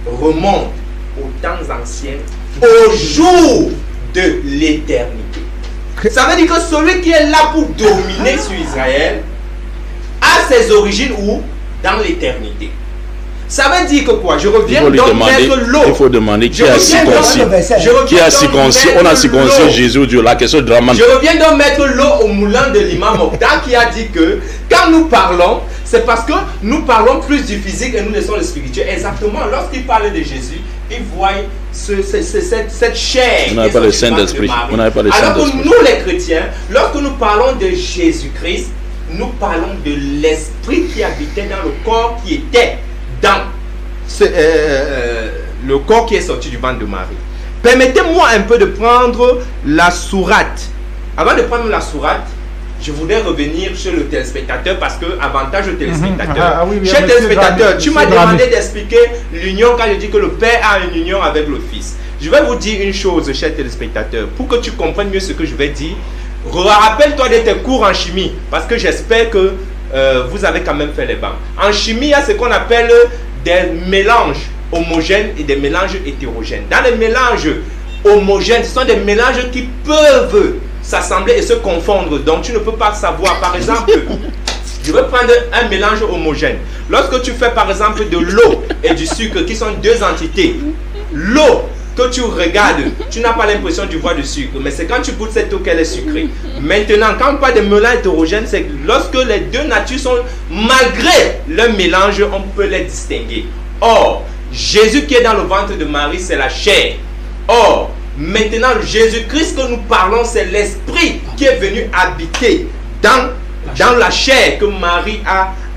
remonte aux temps anciens, au jour de l'éternité. Ça veut dire que celui qui est là pour dominer sur Israël a ses origines où? Dans l'éternité. Ça veut dire que quoi? Je reviens donc mettre l'eau. Il faut demander qui a circoncis. Qui a circoncis? On a circoncis Jésus, Dieu. La question dramatique. Je reviens donc mettre l'eau au moulin de l'imam Mokhtar qui a dit que quand nous parlons, c'est parce que nous parlons plus du physique et nous laissons le spirituel. Exactement. Lorsqu'il parle de Jésus, il voit cette chair. On n'avait pas le Saint-Esprit. Alors que nous les chrétiens, lorsque nous parlons de Jésus-Christ, nous parlons de l'esprit qui habitait dans le corps qui était dans le corps qui est sorti du ventre de Marie. Permettez-moi un peu de prendre la sourate. Avant de prendre la sourate, je voudrais revenir chez le téléspectateur parce que avantage au téléspectateur. Chez le téléspectateur, tu m'as demandé d'expliquer l'union quand je dis que le Père a une union avec le Fils. Je vais vous dire une chose, cher téléspectateur, pour que tu comprennes mieux ce que je vais dire. Rappelle-toi de tes cours en chimie parce que j'espère que vous avez quand même fait les bancs. En chimie, il y a ce qu'on appelle des mélanges homogènes et des mélanges hétérogènes. Dans les mélanges homogènes, ce sont des mélanges qui peuvent s'assembler et se confondre. Donc, tu ne peux pas savoir. Par exemple, je vais prendre un mélange homogène. Lorsque tu fais par exemple de l'eau et du sucre qui sont deux entités, l'eau que tu regardes, tu n'as pas l'impression de voir du sucre, mais c'est quand tu goûtes cette eau qu'elle est sucrée. Maintenant, quand on parle de mélange hétérogène, c'est lorsque les deux natures sont, malgré leur mélange, on peut les distinguer. Or, Jésus qui est dans le ventre de Marie, c'est la chair. Or, maintenant, Jésus-Christ que nous parlons, c'est l'esprit qui est venu habiter dans la chair que Marie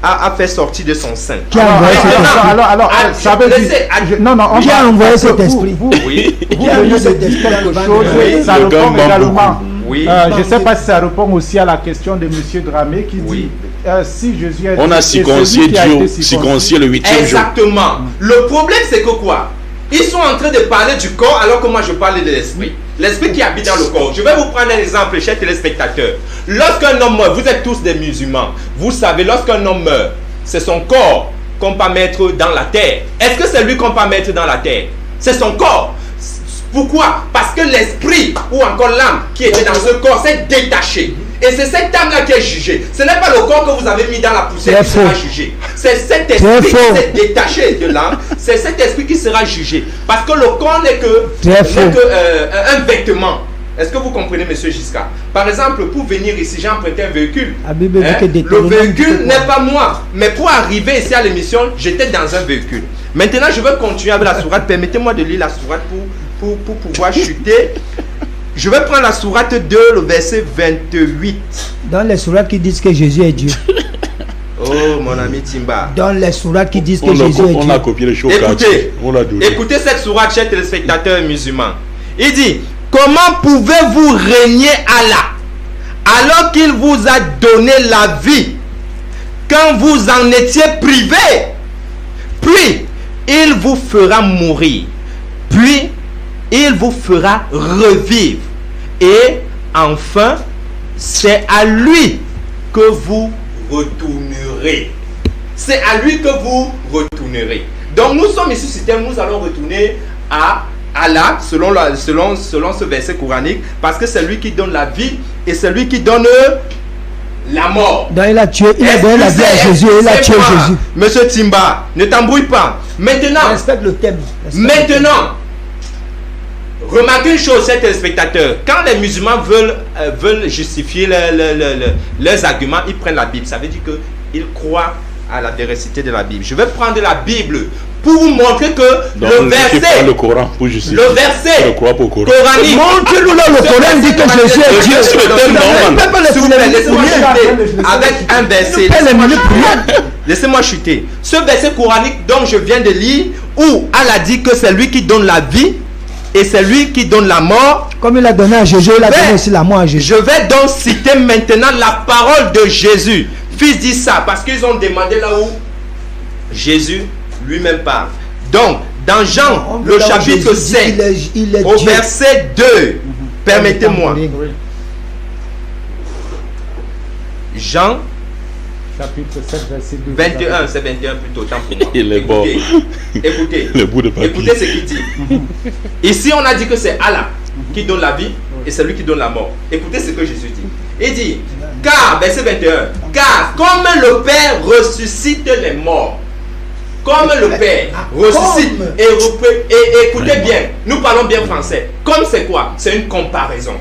a fait sortir de son sein. Qui a envoyé cet esprit? Qui a envoyé cet esprit? Oui. Vous venez de dire quelque chose, ça répond également. Oui. Je ne sais pas si ça répond aussi à la question de M. Dramé qui dit si Jésus est on a circoncis Dieu, circoncis le 8e jour. Exactement. Le problème c'est que quoi? Ils sont en train de parler du corps alors que moi je parle de l'esprit. L'esprit qui habite dans le corps. Je vais vous prendre un exemple, chers téléspectateurs. Lorsqu'un homme meurt, vous êtes tous des musulmans. Vous savez, lorsqu'un homme meurt, c'est son corps qu'on peut mettre dans la terre. Est-ce que c'est lui qu'on peut mettre dans la terre? C'est son corps. Pourquoi? Parce que l'esprit ou encore l'âme qui était dans ce corps s'est détaché. Et c'est cette âme-là qui est jugée. Ce n'est pas le corps que vous avez mis dans la poussière qui sera jugé. C'est cet esprit qui s'est détaché de l'âme. C'est cet esprit qui sera jugé. Parce que le corps n'est que un vêtement. Est-ce que vous comprenez, monsieur Giscard? Par exemple, pour venir ici, j'ai emprunté un véhicule. Le véhicule n'est pas moi. Mais pour arriver ici à l'émission, j'étais dans un véhicule. Maintenant, je vais continuer avec la sourate. Permettez-moi de lire la sourate pour pouvoir chuter. Je vais prendre la sourate 2, le verset 28. Dans les sourates qui disent que Jésus est Dieu. Oh, mon ami Timba. Dans les sourates qui disent que Jésus est Dieu. On a copié le show. Écoutez cette sourate, chers téléspectateurs musulmans. Il dit: comment pouvez-vous régner Allah alors qu'il vous a donné la vie quand vous en étiez privé? Puis il vous fera mourir. Puis il vous fera revivre. Et enfin, c'est à lui que vous retournerez. C'est à lui que vous retournerez. Donc nous sommes ici sur terre, nous allons retourner à Allah selon ce verset coranique, parce que c'est lui qui donne la vie et c'est lui qui donne la mort. Donc il a donné la vie à Jésus, il a tué Jésus. Monsieur Timba, ne t'embrouille pas. Maintenant, respecte le thème. Maintenant, remarquez une chose, chers téléspectateurs. Quand les musulmans veulent justifier leurs arguments, ils prennent la Bible. Ça veut dire qu'ils croient à la véracité de la Bible. Je vais prendre la Bible pour vous montrer que le verset, le Coran pour justifier. Le verset coranique. Montre-nous là le Coran dit que Jésus est Dieu. Laissez-moi chuter avec un verset. Laissez-moi chuter. Ce verset coranique dont je viens de lire, où Allah dit que c'est lui qui donne la vie et c'est lui qui donne la mort. Comme il a donné à Jésus, il a donné aussi la mort à Jésus. Je vais donc citer maintenant la parole de Jésus, fils d'Issa, parce qu'ils ont demandé là où Jésus lui-même parle. Donc, dans Jean, le chapitre 5, au verset 2, permettez-moi. Jean, chapitre 7, verset 2. 21, c'est 21 plutôt, tant pour moi. Il est bon. Écoutez, Le bout de papier. écoutez ce qu'il dit. Ici, on a dit que c'est Allah qui donne la vie et c'est lui qui donne la mort. Écoutez ce que Jésus dit. Il dit, car, verset 21, car comme le Père ressuscite les morts, comme le Père ressuscite et écoutez bien, nous parlons bien français. Comme c'est quoi? C'est une comparaison.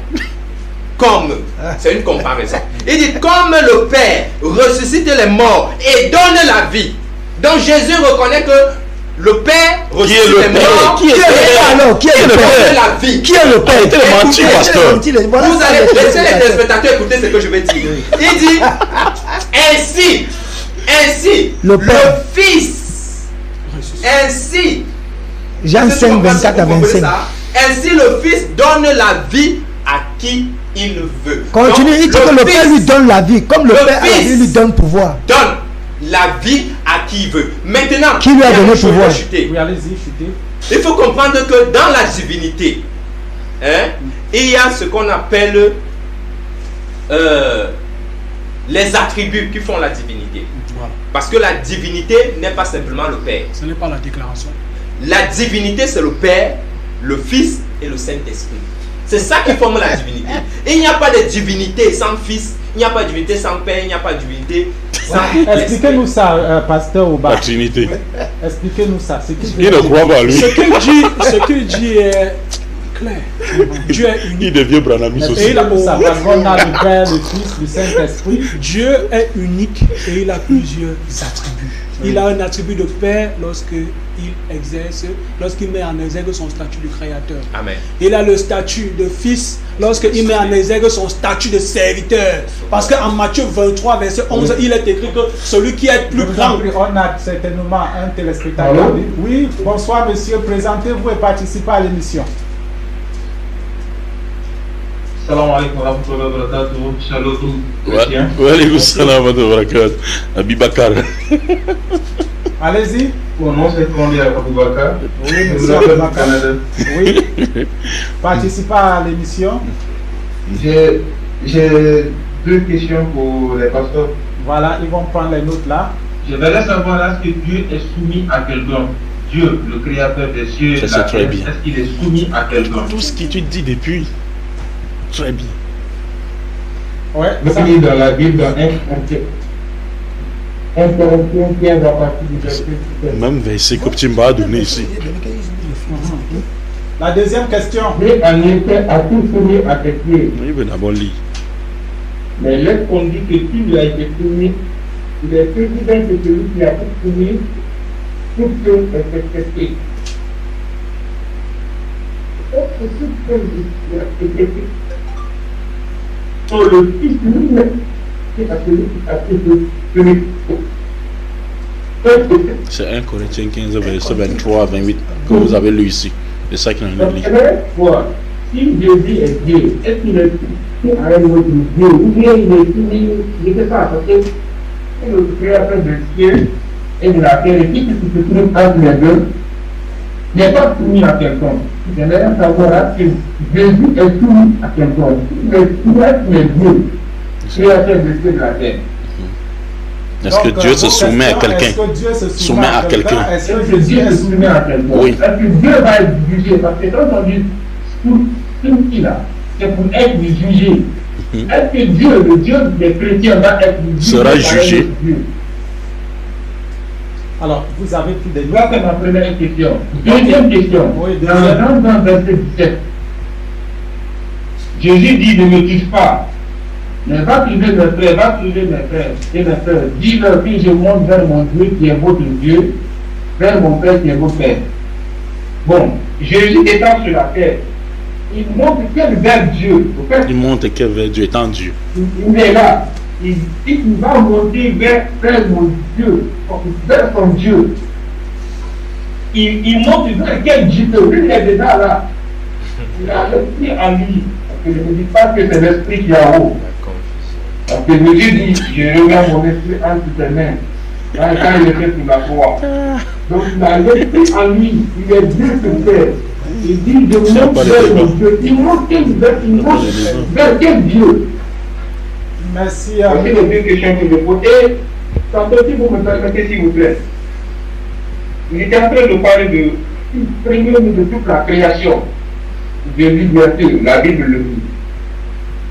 Comme, c'est une comparaison. Il dit, comme le Père ressuscite les morts et donne la vie. Donc Jésus reconnaît que le Père ressuscite les morts. Qui est le Père alors? Qui est le Père? La vie. Qui est le Père? Vous allez laisser les téléspectateurs écouter ce que je vais dire. Il dit, ainsi, le Fils, ainsi, Jean 5, 24 à 25. Ainsi le Fils donne la vie à qui il veut. Continue, il dit que le Père lui donne la vie, comme le Père lui donne pouvoir. Donne la vie à qui il veut. Maintenant, qui lui a donné pouvoir? Oui, allez-y, chutez. Il faut comprendre que dans la divinité, il y a ce qu'on appelle les attributs qui font la divinité. Voilà. Parce que la divinité n'est pas simplement le Père. Ce n'est pas la déclaration. La divinité, c'est le Père, le Fils et le Saint-Esprit. C'est ça qui forme la divinité. Et il n'y a pas de divinité sans Fils, il n'y a pas de divinité sans Père, il n'y a pas de divinité sans... Expliquez-nous ça, pasteur Ouba. La Trinité. Expliquez-nous ça. Il ne croit pas lui. Ce qu'il dit est clair. Dieu est unique. Il devient Branamis aussi. Et il a ça, parce qu'on a le Père, le Fils, le Saint-Esprit. Dieu est unique et il a plusieurs attributs. Il a un attribut de Père lorsqu'il exerce, lorsqu'il met en exergue son statut de créateur. Amen. Il a le statut de fils lorsqu'il met en exergue son statut de serviteur. Parce qu'en Matthieu 23, verset 11, il est écrit que celui qui est plus grand. On a certainement un téléspectateur. Oui, bonsoir monsieur, présentez-vous et participez à l'émission. Salam alaikum wa rahmatullahi wa barakatuh. Shalom. Wa alaikum salam wa barakatuh. Abibakar. Allez-y. Mon nom c'est Kondi Aboubakar. Oui, monsieur Aboubakar. Oui. Participez à l'émission. J'ai deux questions pour les pasteurs. Voilà, ils vont prendre les notes là. Je voudrais savoir, est-ce que Dieu est soumis à quelqu'un? Dieu, le créateur des cieux et de la terre, est-ce qu'il est soumis à quelqu'un? Tout ce que tu dis depuis. Très bien. Ouais. Ça dit dans la Bible, dans 1 Corinthiens 15 à partir du verset 17. Même verset que tu m'as donné ici. La deuxième question. Dieu en effet a tout soumis à tes pieds. Il veut d'abord lire. Mais lorsqu'on dit que tout lui a été soumis, il est évident que celui qui a tout soumis, toute chose est acceptée. Est-ce que toute chose est acceptée? Le Fils lui-même, c'est à celui qui a tout soumis. C'est 1 Corinthiens 15, verset 23 à 28 que vous avez lu ici. C'est ça qu'il en a lu. Si Jésus est Dieu, est-ce qu'il est soumis à un autre Dieu? Ou bien il est soumis, je ne sais pas, parce que c'est le créateur de ciel et de la terre, et qui se trouve entre les deux, n'est pas soumis à quelqu'un. J'aimerais savoir que Jésus est soumis à quelqu'un. Il est soumis à Dieu, créateur de ciel et de la terre. Est-ce que Dieu se soumet à quelqu'un? Est-ce que Dieu se soumet à quelqu'un? Est-ce que Dieu se soumet à quelqu'un? Oui. Est-ce que Dieu va être jugé? Parce que quand on dit tout qui là, c'est pour être jugé. Est-ce que Dieu, le Dieu des chrétiens, va être jugé? Sera jugé. Alors, vous avez pris des notes. Ça, c'est ma première question. Deuxième question. Oui, dans verset 17, Jésus dit ne me touche pas. Mais va trouver mes frères, va trouver mes frères et mes frères. Dis-leur que je monte vers mon Dieu qui est votre Dieu, vers mon Père qui est votre Père. Bon, Jésus étant sur la terre, il montre quel vers Dieu. Il montre quel vers Dieu étant Dieu. Il est là. Il va monter vers mon Dieu, vers son Dieu. Il montre vers quel Dieu. Lui, il est déjà là. Il a l'esprit en lui. Parce que je ne dis pas que c'est l'esprit qui est en haut. Parce que Jésus dit, je remets mon esprit entre tes mains. quand il était sur la croix. Donc il avait pris en lui, il est Dieu sur terre. Il dit, je monte vers mon Dieu. Il monte vers quel Dieu? Merci. Voici les deux questions que je pose. Et tantôt, si vous me permettez, s'il vous plaît, il était en train de parler de premier de toute la création de liberté. La Bible le dit.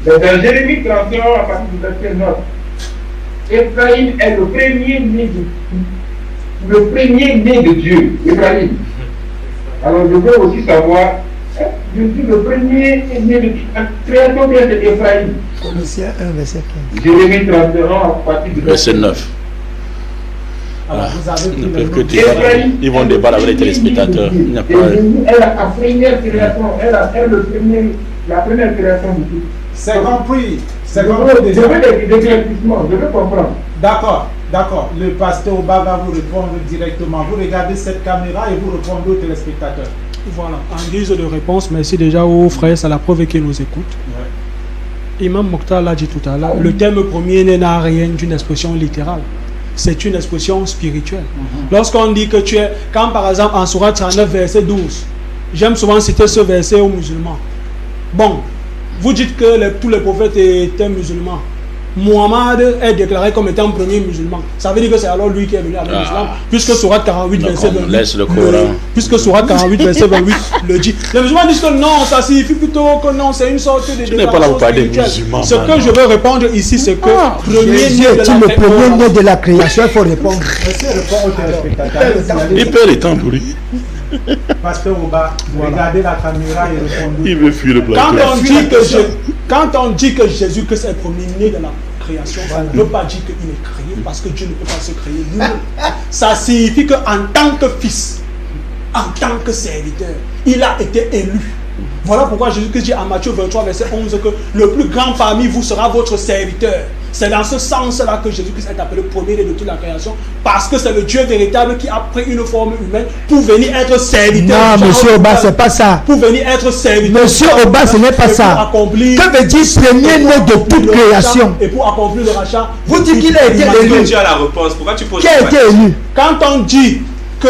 Mais dans Jérémie 31, à partir du verset 9, Ephraïm est le premier né de Dieu. Ephraïm. Alors je veux aussi savoir, je dis le premier né de la création vient de Ephraïm. Colossiens 1, verset 15. Jérémie 31, à partir du Verset 9. Alors, vous avez Ils ne pris peuvent le que débattre. Ils vont débattre avec les téléspectateurs. Il n'y a pas. Elle a la première création, la première création du tout. C'est compris. C'est Je compris veux déjà. des éclaircissements, je veux comprendre. D'accord, d'accord. Le pasteur Oba va vous répondre directement. Vous regardez cette caméra et vous répondez aux téléspectateurs. Voilà, en guise de réponse, merci déjà aux frères, c'est la preuve qu'ils nous écoutent. Imam Mokhtar l'a dit tout à l'heure, le terme premier n'a rien d'une expression littérale. C'est une expression spirituelle. Lorsqu'on dit que tu es, quand par exemple en Sourate 39, verset 12, j'aime souvent citer ce verset aux musulmans. Bon, vous dites que tous les prophètes étaient musulmans. Mohammed est déclaré comme étant premier musulman. Ça veut dire que c'est alors lui qui est venu avec l'islam. Puisque Sourate 48, verset 28. Laisse le Coran. Puisque Sourate 48, verset 28 le dit. Les musulmans disent que non, ça signifie plutôt que non, c'est une sorte de déclaration spirituelle. Ce que je veux répondre ici, c'est que Jésus est le premier né de la création, il faut répondre. Monsieur répond aux téléspectateurs. Il perd le temps pour lui. Pasteur Oba, regardez la caméra et répondez. Il veut fuir le plateau. Quand on dit que Jésus-Christ est premier-né de la création, ça ne veut pas dire qu'il est créé, parce que Dieu ne peut pas se créer lui-même. Ça signifie qu'en tant que fils, en tant que serviteur, il a été élu. Voilà pourquoi Jésus-Christ dit en Matthieu 23, verset 11 que le plus grand parmi vous sera votre serviteur. C'est dans ce sens-là que Jésus-Christ est appelé premier-né de toute la création, parce que c'est le Dieu véritable qui a pris une forme humaine pour venir être serviteur. Non, monsieur Oba, c'est pas ça. Pour venir être serviteur. Monsieur Oba, ce n'est pas ça. Que veut dire premier-né de toute création? Et pour accomplir le rachat. Vous dites qu'il a été élu. Tu as la réponse. Pourquoi tu poses Qui a été élu? Quand on dit que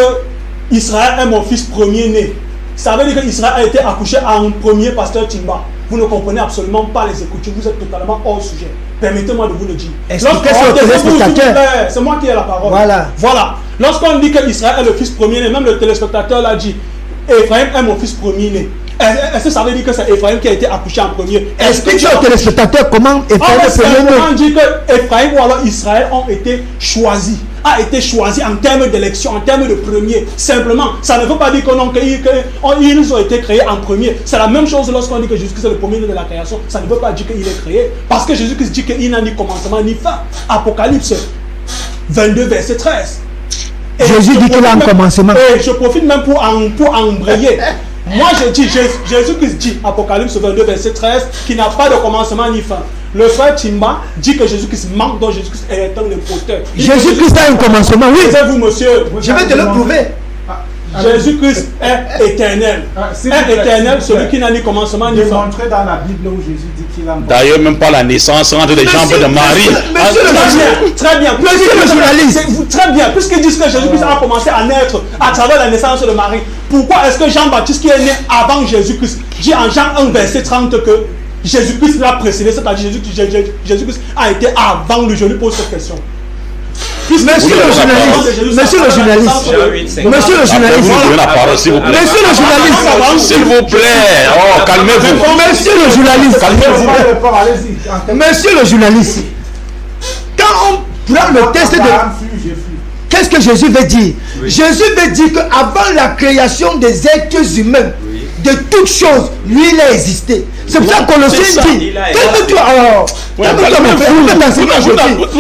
Israël est mon fils premier-né, ça veut dire qu'Israël a été accouché en premier, pasteur Timba. Vous ne comprenez absolument pas les Écritures, vous êtes totalement hors sujet. Permettez-moi de vous le dire. C'est moi qui ai la parole. Voilà. Lorsqu'on dit qu'Israël est le fils premier-né, même le téléspectateur l'a dit, Ephraim est mon fils premier-né. Est-ce que ça veut dire que c'est Ephraim qui a été accouché en premier? Explique aux téléspectateurs comment Ephraim est premier-né. On dit que Ephraim ou alors Israël ont été choisis. A été choisi en termes d'élection, en termes de premier. Simplement, ça ne veut pas dire que non, qu'ils ont été créés en premier. C'est la même chose lorsqu'on dit que Jésus-Christ est le premier de la création. Ça ne veut pas dire qu'il est créé. Parce que Jésus-Christ dit qu'il n'a ni commencement ni fin. Apocalypse 22, verset 13. Et Jésus dit qu'il a un commencement. Et je profite même pour embrayer. Moi je dis, Jésus-Christ dit, Apocalypse 22, verset 13, qu'il n'a pas de commencement ni fin. Le frère Timba dit que Jésus-Christ manque, donc Jésus-Christ est un imposteur. Jésus-Christ a un commencement, oui. C'est vous, monsieur. Je vais te le prouver. Jésus-Christ est éternel. Est éternel, celui qui n'a ni commencement ni fin. Montrez dans la Bible où Jésus dit qu'il a un. D'ailleurs, même pas la naissance entre les jambes de Marie. Très bien. Monsieur le journaliste. Très bien. Puisqu'ils disent que Jésus-Christ a commencé à naître à travers la naissance de Marie, pourquoi est-ce que Jean-Baptiste, qui est né avant Jésus-Christ, dit en Jean 1, verset 30 que Jésus-Christ l'a précédé, c'est-à-dire Jésus-Christ a été avant lui? Je lui pose cette question. Monsieur le journaliste, monsieur le journaliste, monsieur le journaliste, monsieur le journaliste, s'il vous plaît, oh, calmez-vous. Monsieur le journaliste, monsieur le journaliste, quand on prend le test de... Qu'est-ce que Jésus veut dire? Jésus veut dire qu'avant la création des êtres humains, de toutes choses, lui il a existé. C'est pour ça qu'on le sait dit. Vous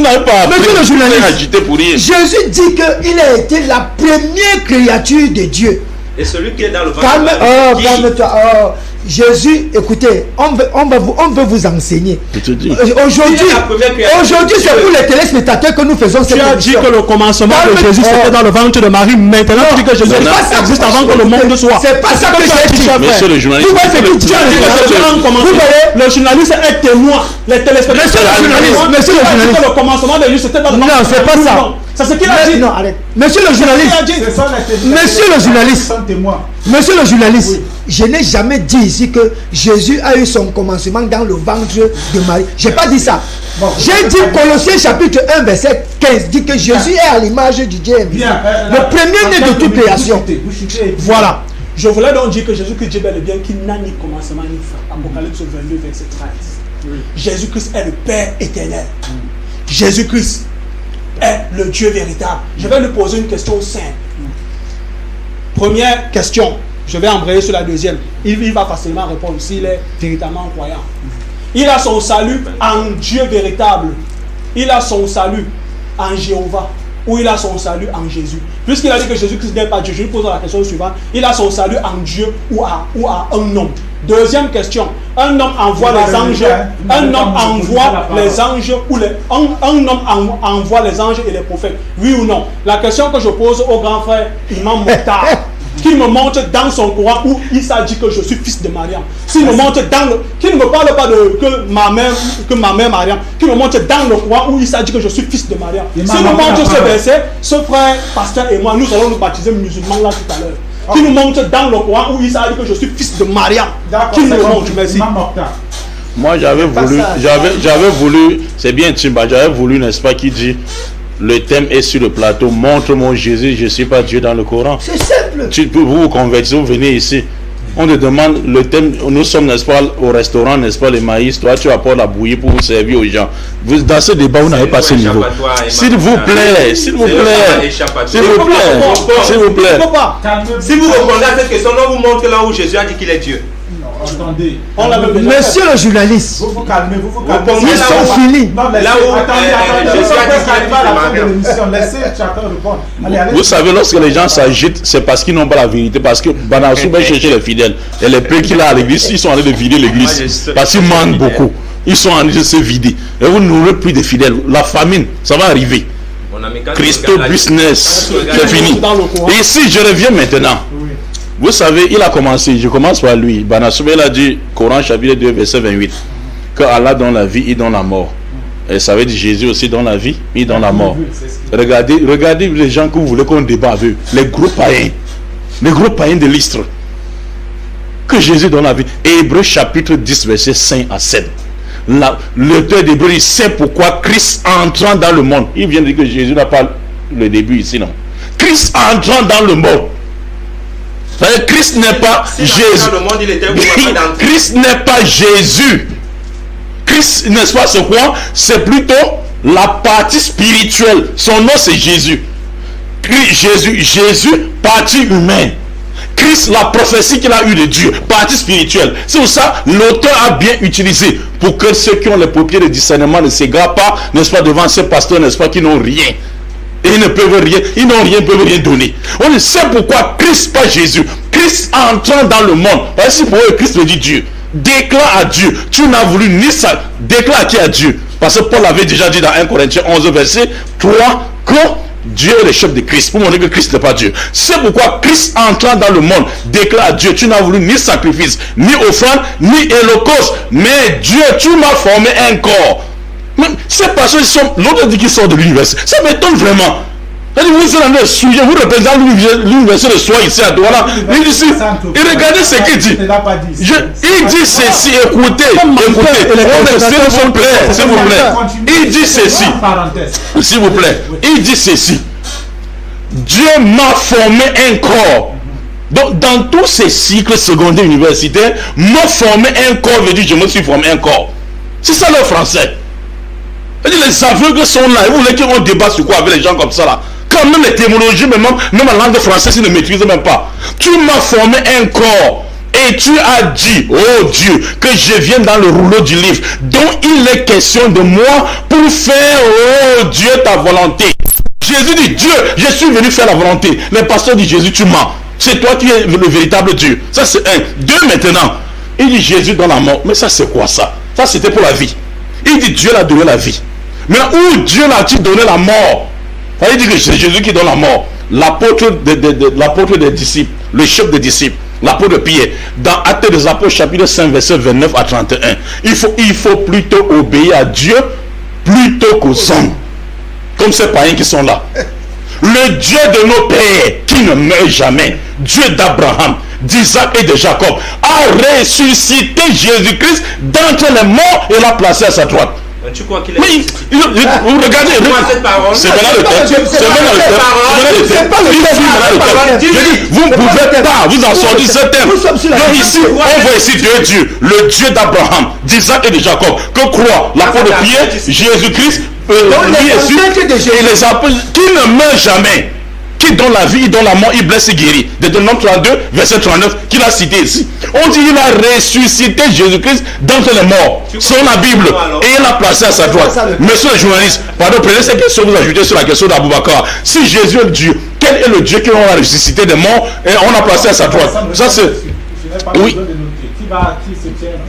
n'avez pas monsieur le journaliste, agité pour rien. Jésus dit qu'il a été la première créature de Dieu. Et celui qui est dans le ventre. Calme-toi. Jésus, écoutez, on veut vous enseigner. Aujourd'hui, c'est pour les téléspectateurs que nous faisons cette émission. Tu as dit que le commencement de Jésus c'était dans le ventre de Marie. Maintenant, tu dis que Jésus existe avant que le monde soit. C'est pas ça que j'ai dit. Monsieur le journaliste, vous voyez, le journaliste est témoin. Les téléspectateurs. Monsieur le journaliste. Le commencement de Jésus, c'était dans le. Non, c'est pas ça. C'est ce qu'il a dit. Non, arrête. Monsieur le journaliste. Monsieur le journaliste. Monsieur le journaliste. Je n'ai jamais dit ici que Jésus a eu son commencement dans le ventre de Marie. J'ai pas dit ça. J'ai dit Colossiens chapitre 1 verset 15 dit que Jésus est à l'image du Dieu invisible. Le premier-né de toute création. Voilà. Je voulais donc dire que Jésus-Christ dit bel et bien qu'il n'a ni commencement ni fin. Apocalypse 22 verset 13. Jésus-Christ est le Père éternel. Jésus-Christ est le Dieu véritable. Je vais lui poser une question simple. Première question. Je vais embrayer sur la deuxième. Il va facilement répondre s'il est véritablement croyant. Il a son salut en Dieu véritable. Il a son salut en Jéhovah. Ou il a son salut en Jésus. Puisqu'il a dit que Jésus-Christ n'est pas Dieu, je lui pose la question suivante. Il a son salut en Dieu ou à un homme. Deuxième question. Un homme envoie les anges. Un homme envoie les anges ou un homme envoie les anges et les prophètes. Oui ou non? La question que je pose au grand frère Imam Mokhtar, qui me montre dans son Coran où il s'est dit que je suis fils de Mariam. S'il me montre qui ne me parle pas que ma mère Mariam, qui me montre dans le Coran où il s'est dit que je suis fils de Mariam. S'il nous montre ce verset, ce frère pasteur et moi, nous allons nous baptiser musulmans là tout à l'heure. Qui nous montre dans le Coran où il s'est dit que je suis fils de Mariam. Qui nous montre, merci. Moi j'avais voulu, c'est bien Timba, j'avais voulu, n'est-ce pas, qui dit le thème est sur le plateau, montre-moi Jésus, je ne suis pas Dieu dans le Coran. C'est simple. Vous convertissez, vous venez ici. On te demande le thème, nous sommes, n'est-ce pas, au restaurant, n'est-ce pas, les maïs, toi tu apportes la bouillie pour vous servir aux gens. Dans ce débat, vous n'avez pas ce niveau. S'il vous plaît, s'il vous plaît, s'il vous plaît, s'il vous plaît. Si vous répondez à cette question, on vous montre là où Jésus a dit qu'il est Dieu. Attendez. Monsieur le journaliste, vous calmez. Ils sont finis. Là où laissez chacun répondre. Vous savez, lorsque les gens s'agitent, c'est parce qu'ils n'ont pas la vérité. Parce que Banassou va chercher les fidèles. Et les peu qu'il a à l'église, ils sont en train de vider l'église. Parce qu'ils mentent beaucoup. Ils sont en train de se vider. Et vous n'aurez plus de fidèles. La famine, ça va arriver. Christo business, c'est fini. Et ici, je reviens maintenant. Vous savez, il a commencé, je commence par lui. Banasoube, il a dit, Coran chapitre 2, verset 28, que Allah donne la vie, il donne la mort. Et ça veut dire Jésus aussi donne la vie, il donne la mort. Regardez les gens que vous voulez qu'on débat avec eux, les gros païens de l'Istre. Que Jésus donne la vie. Et Hébreux chapitre 10, verset 5 à 7. L'auteur d'Hébreux, il sait pourquoi Christ entrant dans le monde. Il vient de dire que Jésus n'a pas le début ici, non. Christ entrant dans le monde. Christ n'est pas Jésus. Christ n'est pas Jésus. Christ, n'est-ce pas, c'est quoi? C'est plutôt la partie spirituelle. Son nom, c'est Jésus. Jésus, partie humaine. Christ, la prophétie qu'il a eue de Dieu, partie spirituelle. C'est pour ça l'auteur a bien utilisé pour que ceux qui ont les paupières de discernement ne s'égarent pas, n'est-ce pas, devant ces pasteurs, n'est-ce pas, qui n'ont rien. Et ils ne peuvent rien, ils n'ont rien, ils ne peuvent rien donner. On sait pourquoi Christ, pas Jésus. Christ entrant dans le monde. Parce que pour eux, Christ veut dire Dieu. Déclare à Dieu. Tu n'as voulu ni ça. Déclare qui à Dieu. Parce que Paul avait déjà dit dans 1 Corinthiens 11, verset 3, que Dieu est le chef de Christ. Pour montrer que Christ n'est pas Dieu. C'est pourquoi Christ entrant dans le monde déclare à Dieu. Tu n'as voulu ni sacrifice, ni offrande, ni holocauste. Mais Dieu, tu m'as formé un corps. C'est parce que l'autre dit qu'ils sortent de l'université. Ça m'étonne vraiment. Vous représentez l'université de soi ici à Douala. Et regardez ce qu'il dit. Il dit ceci, écoutez. S'il vous plaît. Il dit ceci. S'il vous plaît. Il dit ceci. Dieu m'a formé un corps. Donc, dans tous ces cycles secondaires universitaires, m'a formé un corps veut dire je me suis formé un corps. C'est ça le français. Les aveugles sont là. Et vous voulez qu'on débat sur quoi avec les gens comme ça là? Quand même l'étymologie, même la langue française, ils ne maîtrisent même pas. Tu m'as formé un corps. Et tu as dit, oh Dieu, que je viens dans le rouleau du livre, dont il est question de moi pour faire, oh Dieu, ta volonté. Jésus dit, Dieu, je suis venu faire la volonté. Les pasteurs disent, Jésus, tu mens. C'est toi qui es le véritable Dieu. Ça c'est un. Deux maintenant. Il dit, Jésus dans la mort. Mais ça c'est quoi ça? Ça c'était pour la vie. Il dit, Dieu l'a donné la vie. Mais où Dieu l'a-t-il donné la mort? Il dit que c'est Jésus qui donne la mort. L'apôtre des disciples, le chef des disciples, l'apôtre Pierre, dans Actes des Apôtres chapitre 5 verset 29 à 31, il faut plutôt obéir à Dieu plutôt qu'aux hommes, comme ces païens qui sont là. Le Dieu de nos pères qui ne meurt jamais, Dieu d'Abraham, d'Isaac et de Jacob, a ressuscité Jésus-Christ d'entre les morts et l'a placé à sa droite. Tu crois qu'il est Oui, vous regardez, c'est maintenant le texte. Vous ne pouvez pas vous en sortir ce thème. Donc ici, on voit ici Dieu, le Dieu d'Abraham, d'Isaac et de Jacob, que croit l'apôtre Pierre, Jésus-Christ, et les apôtres qui ne meurent jamais, qui donne la vie, il donne la mort, il blesse et guérit. De Deutéronome 32, verset 39, qu'il a cité ici. On dit qu'il a ressuscité Jésus-Christ d'entre les morts, selon la Bible, et il l'a placé à sa droite. Monsieur le journaliste, pardon, prenez cette question, vous ajoutez sur la question d'Aboubacar. Si Jésus est Dieu, quel est le Dieu qui a ressuscité des morts et on a placé à sa droite? Ça c'est... Oui.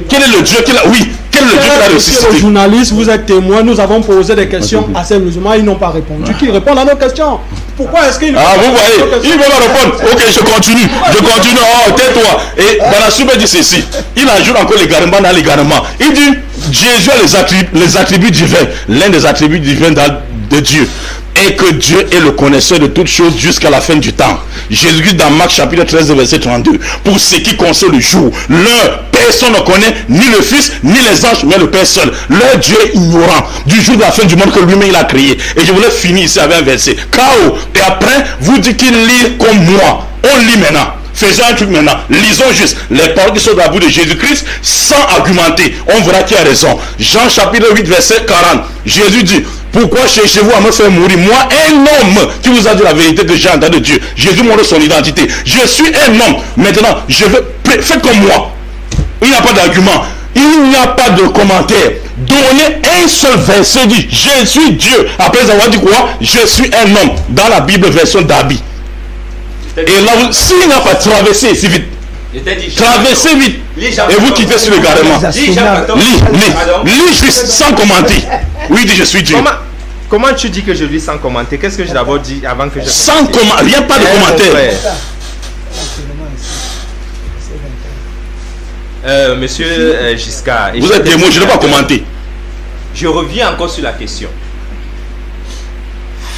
Quel est le Dieu qui l'a... Oui. Quel est le Dieu qui l'a ressuscité? Les journalistes, vous êtes témoins, nous avons posé des questions à ces musulmans, ils n'ont pas répondu. Qu'ils répondent à nos questions. Pourquoi est-ce qu'ils... Ah, vous voyez, ils vont répondre. Ok, je continue. Oh, tais-toi. Et Banassoube dit ceci. Il ajoute encore l'égarement dans l'égarement. Il dit, Jésus a les attributs divins. L'un des attributs divins de Dieu est que Dieu est le connaisseur de toutes choses jusqu'à la fin du temps. Jésus-Christ dans Marc chapitre 13 verset 32. Pour ce qui concerne le jour, leur personne ne connaît ni le Fils ni les anges, mais le Père seul. Leur Dieu est ignorant du jour de la fin du monde que lui-même il a créé. Et je voulais finir ici avec un verset. K.O. Et après, vous dites qu'il lit comme moi. On lit maintenant. Faisons un truc maintenant. Lisons juste les paroles qui sont dans la bouche de Jésus-Christ sans argumenter. On verra qui a raison. Jean chapitre 8 verset 40. Jésus dit, pourquoi cherchez-vous à me faire mourir? Moi, un homme qui vous a dit la vérité que j'ai entendu de Dieu. Jésus montre son identité. Je suis un homme. Maintenant, je veux... Faites comme moi. Il n'y a pas d'argument. Il n'y a pas de commentaire. Donnez un seul verset dit, je suis Dieu. Après avoir dit quoi? Je suis un homme. Dans la Bible version d'Abi. Et là, s'il n'a pas traversé si vite, traversez vite, et vous quittez sur le garement. Lis juste sans commenter. Oui, dis je suis Dieu. Comment tu dis que je lis sans commenter? Qu'est-ce que j'ai d'abord dit avant que je... Sans commenter, rien pas de commentaire. Monsieur Giscard... Vous êtes témoin, je ne vais pas commenter. Je reviens encore sur la question.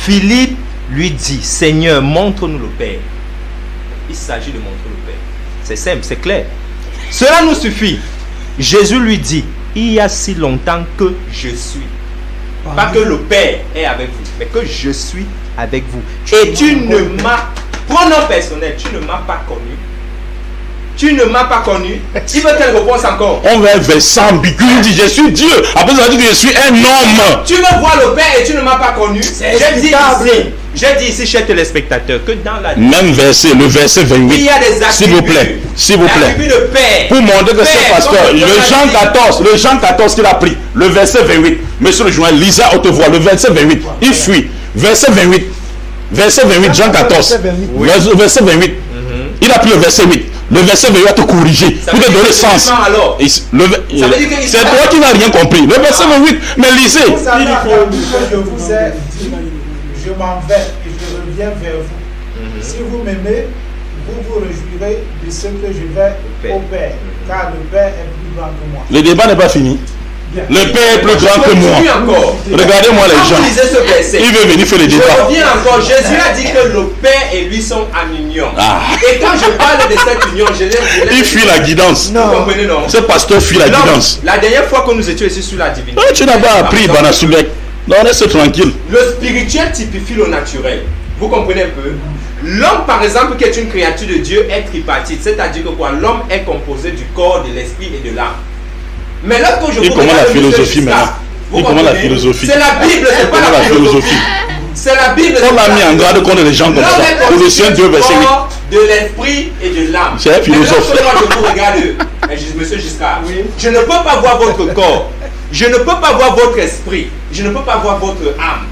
Philippe lui dit, Seigneur, montre-nous le Père. Il s'agit de montrer le Père. C'est simple, c'est clair. Cela nous suffit. Jésus lui dit, il y a si longtemps que je suis. Pas que le Père est avec vous, mais que je suis avec vous. Et tu ne m'as, pronom personnel, tu ne m'as pas connu. Tu ne m'as pas connu. Il veut quelle réponse encore? On va verser ambigu. Il dit je suis Dieu. Après ça dit que je suis un homme. Tu veux voir le Père et tu ne m'as pas connu. J'ai dit ici, chers téléspectateurs, que dans la... Même verset, le verset 28. Il y a des attributs. S'il vous plaît. S'il vous plaît. De Père. Pour montrer que c'est pasteur. Le Jean 14 qu'il a pris. Le verset 28. Monsieur le journal, lisez à haute voix. Le verset 28. Il fuit. Verset 28. Verset 28, Jean 14. Verset 28. Il a pris le verset 8. Le verset 28 va te corriger pour te donner sens. C'est toi qui n'as rien compris. Le verset 28, mais lisez. Je m'en vais et je reviens vers vous. Si vous m'aimez, vous vous réjouirez de ce que je vais au Père, car le Père est plus grand que moi. Le débat n'est pas fini. Le Père est plus grand que moi. Regardez-moi les gens. Il veut venir faire le débat. Je reviens encore. Jésus a dit que le Père et lui sont en union. Et quand je parle de cette union, il fuit la guidance. Vous comprenez, non? Ce pasteur fuit la guidance. La dernière fois que nous étions ici sur la divinité. Tu n'as pas appris, Banasoubek. Non, reste tranquille. Le spirituel typifie le naturel. Vous comprenez un peu? L'homme, par exemple, qui est une créature de Dieu, est tripartite. C'est-à-dire que quoi? L'homme est composé du corps, de l'esprit et de l'âme. Mais lorsque je vous regarde la philosophie maintenant. Il comment la philosophie? C'est la Bible, c'est pas la philosophie. C'est la Bible. On l'a mis en garde contre les gens comme ça. Colossiens 2, verset 8. De l'esprit et de l'âme. C'est un philosophe. Moi, je vous regarde, monsieur Giscard. Je ne peux pas voir votre corps. Je ne peux pas voir votre esprit. Je ne peux pas voir votre âme.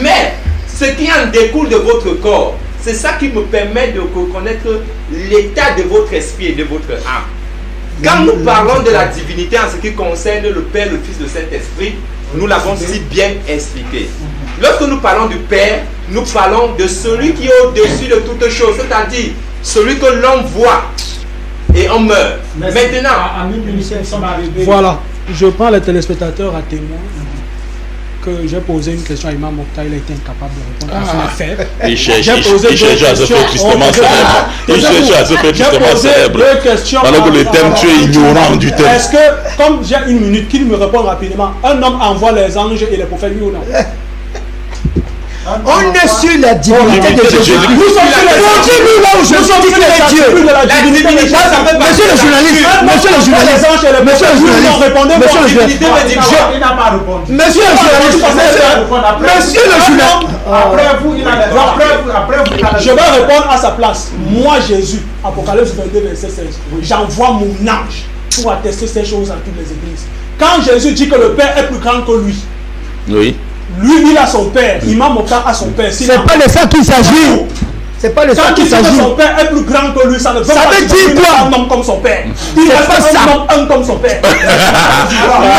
Mais ce qui en découle de votre corps, c'est ça qui me permet de reconnaître l'état de votre esprit et de votre âme. Quand nous parlons de la divinité en ce qui concerne le Père, le Fils, le Saint-Esprit, nous l'avons si bien expliqué. Lorsque nous parlons du Père, nous parlons de celui qui est au-dessus de toutes choses, c'est-à-dire celui que l'homme voit. et on meurt. Merci. Maintenant, à nous sommes arrivés. Voilà, je prends les téléspectateurs à témoin que j'ai posé une question à Imam Mokhtar, il a été incapable de répondre à ce fait. Il cherche à se faire tristement célèbre. Il cherche à se faire tristement célèbre. Alors que le thème, tu es ignorant du thème. Est-ce que, comme j'ai une minute, qu'il me répond rapidement, un homme envoie les anges et les prophètes, oui ou non? On est sur la divinité de Jésus. Nous sommes sur les Dieu. La divinité, Monsieur le journaliste, monsieur le journaliste, monsieur le journaliste, monsieur le journaliste, après vous, il a les je vais répondre à sa place. Moi, Jésus, Apocalypse 22, verset 16, j'envoie mon ange pour attester ces choses à toutes les églises. Quand Jésus dit que le Père est plus grand que lui, oui. Lui, il a son père. Imam Mokhtar a son père. C'est pas de ça qu'il s'agit. C'est pas de ça qu'il s'agit. Son père est plus grand que lui. Ça veut dire quoi? Un homme comme son père. Il n'est pas un homme comme son père.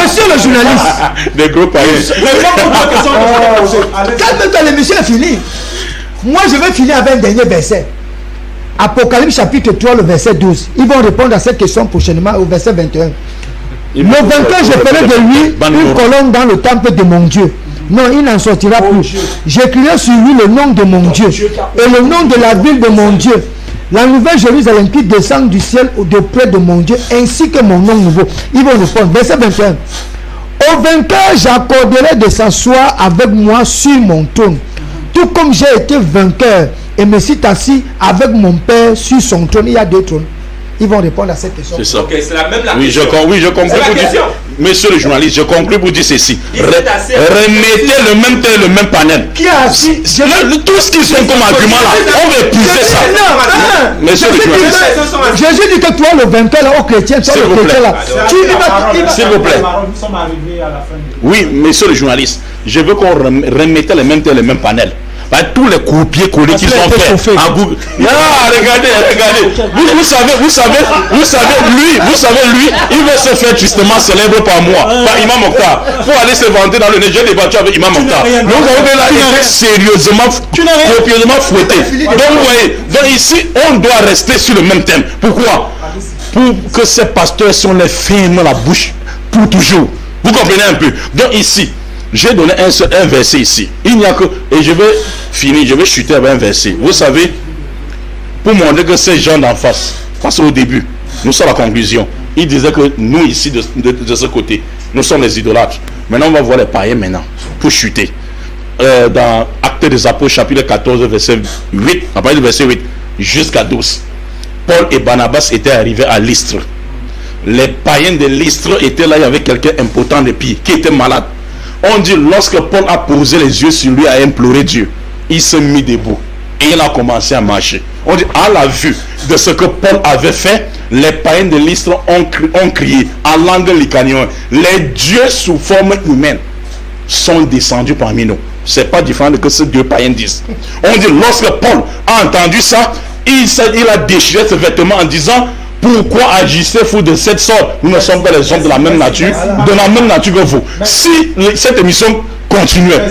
Monsieur le journaliste. Des gros païens. Calme-toi, l'émission est finie. Moi, je vais finir avec un dernier verset. Apocalypse chapitre 3, le verset 12. Ils vont répondre à cette question prochainement au verset 21. Le vainqueur, je ferai de lui une colonne dans le temple de mon Dieu. Non, il n'en sortira plus. J'écrirai sur lui le nom de mon Dieu et le nom de la ville de mon Dieu. La nouvelle Jérusalem qui descend du ciel auprès de mon Dieu, ainsi que mon nom nouveau. Ils vont répondre. Verset 21. Au vainqueur, j'accorderai de s'asseoir avec moi sur mon trône. Tout comme j'ai été vainqueur et me suis assis avec mon Père sur son trône. Il y a deux trônes. Ils vont répondre à cette question. C'est ça. Okay, c'est la même la oui, question. je conclue pour dire. Monsieur le journaliste, je conclue pour dire ceci. Remettez le même panel. Qui a assis? Tout ce qu'ils sont comme argument là, on va épuiser ça. Monsieur le journaliste. Jésus dit que toi, le vainqueur là, au chrétien, toi, le chrétien là. S'il vous plaît. Nous sommes arrivés à la fin. Oui, monsieur le journaliste, je veux qu'on remette les mêmes panels. Tous les copier-coller qu'ils ont fait à Google. Ah, regardez. Vous savez, lui, il veut se faire tristement célèbre par moi, par Imam Mokhtar. Pour aller se vanter dans le nez, j'ai débattu avec Imam Mokhtar. Donc, vous avez là, il est sérieusement, copieusement fouetté. Donc, vous voyez, donc ici, on doit rester sur le même thème. Pourquoi? Pour que ces pasteurs sont les ferment la bouche pour toujours. Vous comprenez un peu? Donc, ici, j'ai donné un verset ici. Il n'y a que... Et je vais finir, je vais chuter avec un verset. Vous savez, pour montrer que ces gens d'en face, parce qu'au début, nous sommes à la conclusion. Ils disaient que nous ici, de ce côté, nous sommes les idolâtres. Maintenant, on va voir les païens maintenant, pour chuter. Dans Actes des Apôtres, chapitre 14, verset 8, à partir du verset 8, jusqu'à 12. Paul et Barnabas étaient arrivés à Lystre. Les païens de Lystre étaient là, il y avait quelqu'un important de pied, qui était malade. On dit, lorsque Paul a posé les yeux sur lui, a imploré Dieu, il s'est mis debout et il a commencé à marcher. On dit, à la vue de ce que Paul avait fait, les païens de Lystre ont crié en langue lycaonienne, les dieux sous forme humaine sont descendus parmi nous. C'est pas différent de ce que ces deux païens disent. On dit, lorsque Paul a entendu ça, il a déchiré ses vêtements en disant, pourquoi agissez-vous de cette sorte? Nous ne sommes pas les hommes de la même nature, que vous. Si cette émission continuait,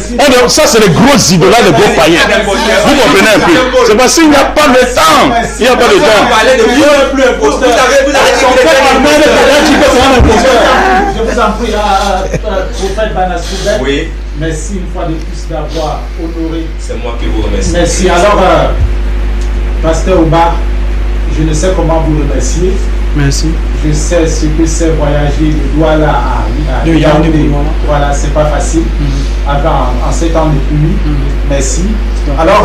ça c'est les gros idolâtres, les gros païens. Vous comprenez un peu? C'est parce qu'il n'y a pas de temps. Il n'y a pas de temps. Je vous en prie, prophète Banassoubet. Oui. Merci une fois de plus d'avoir honoré. C'est moi qui vous remercie. Merci. Alors, Pasteur Ouba, je ne sais comment vous remercier. Merci. Je sais ce que c'est voyager de Douala à Yaoundé. Voilà, c'est pas facile. En ces temps de pluie. Merci. Alors,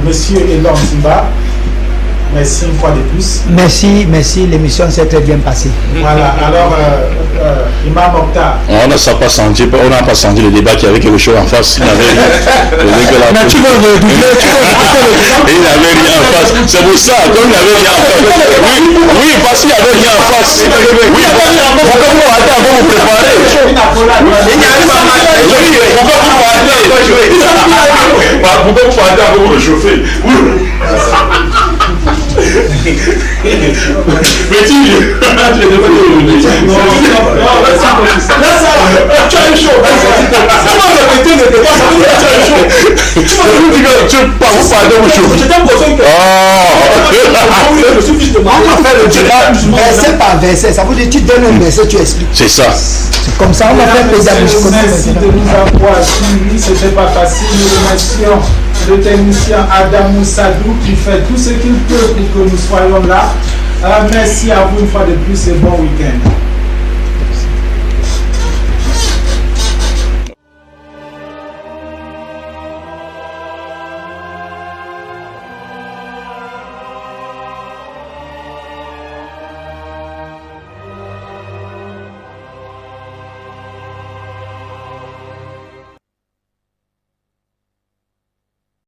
monsieur Elon Simba, merci une fois de plus. Merci, l'émission s'est très bien passée. Voilà, alors, Imam Mokhtar. On n'a pas senti le débat qu'il y avait quelque chose en face. Il n'avait rien en face. C'est pour ça, comme il n'y avait rien en face. Oui, parce qu'il n'y avait rien en face. Oui, pourquoi vous attendez avant de vous préparer? Pourquoi vous attendez avant de vous réchauffer? Mais tu as une chose. On va faire le débat verset par verset. Ça veut dire tu donnes un verset, tu expliques. C'est ça. C'est comme ça, on va faire pédagogie. Merci de nous avoir suivis. C'était pas facile. Nous remercions le technicien Adam Moussadou qui fait tout ce qu'il peut pour que nous soyons là. Merci à vous une fois de plus et bon week-end.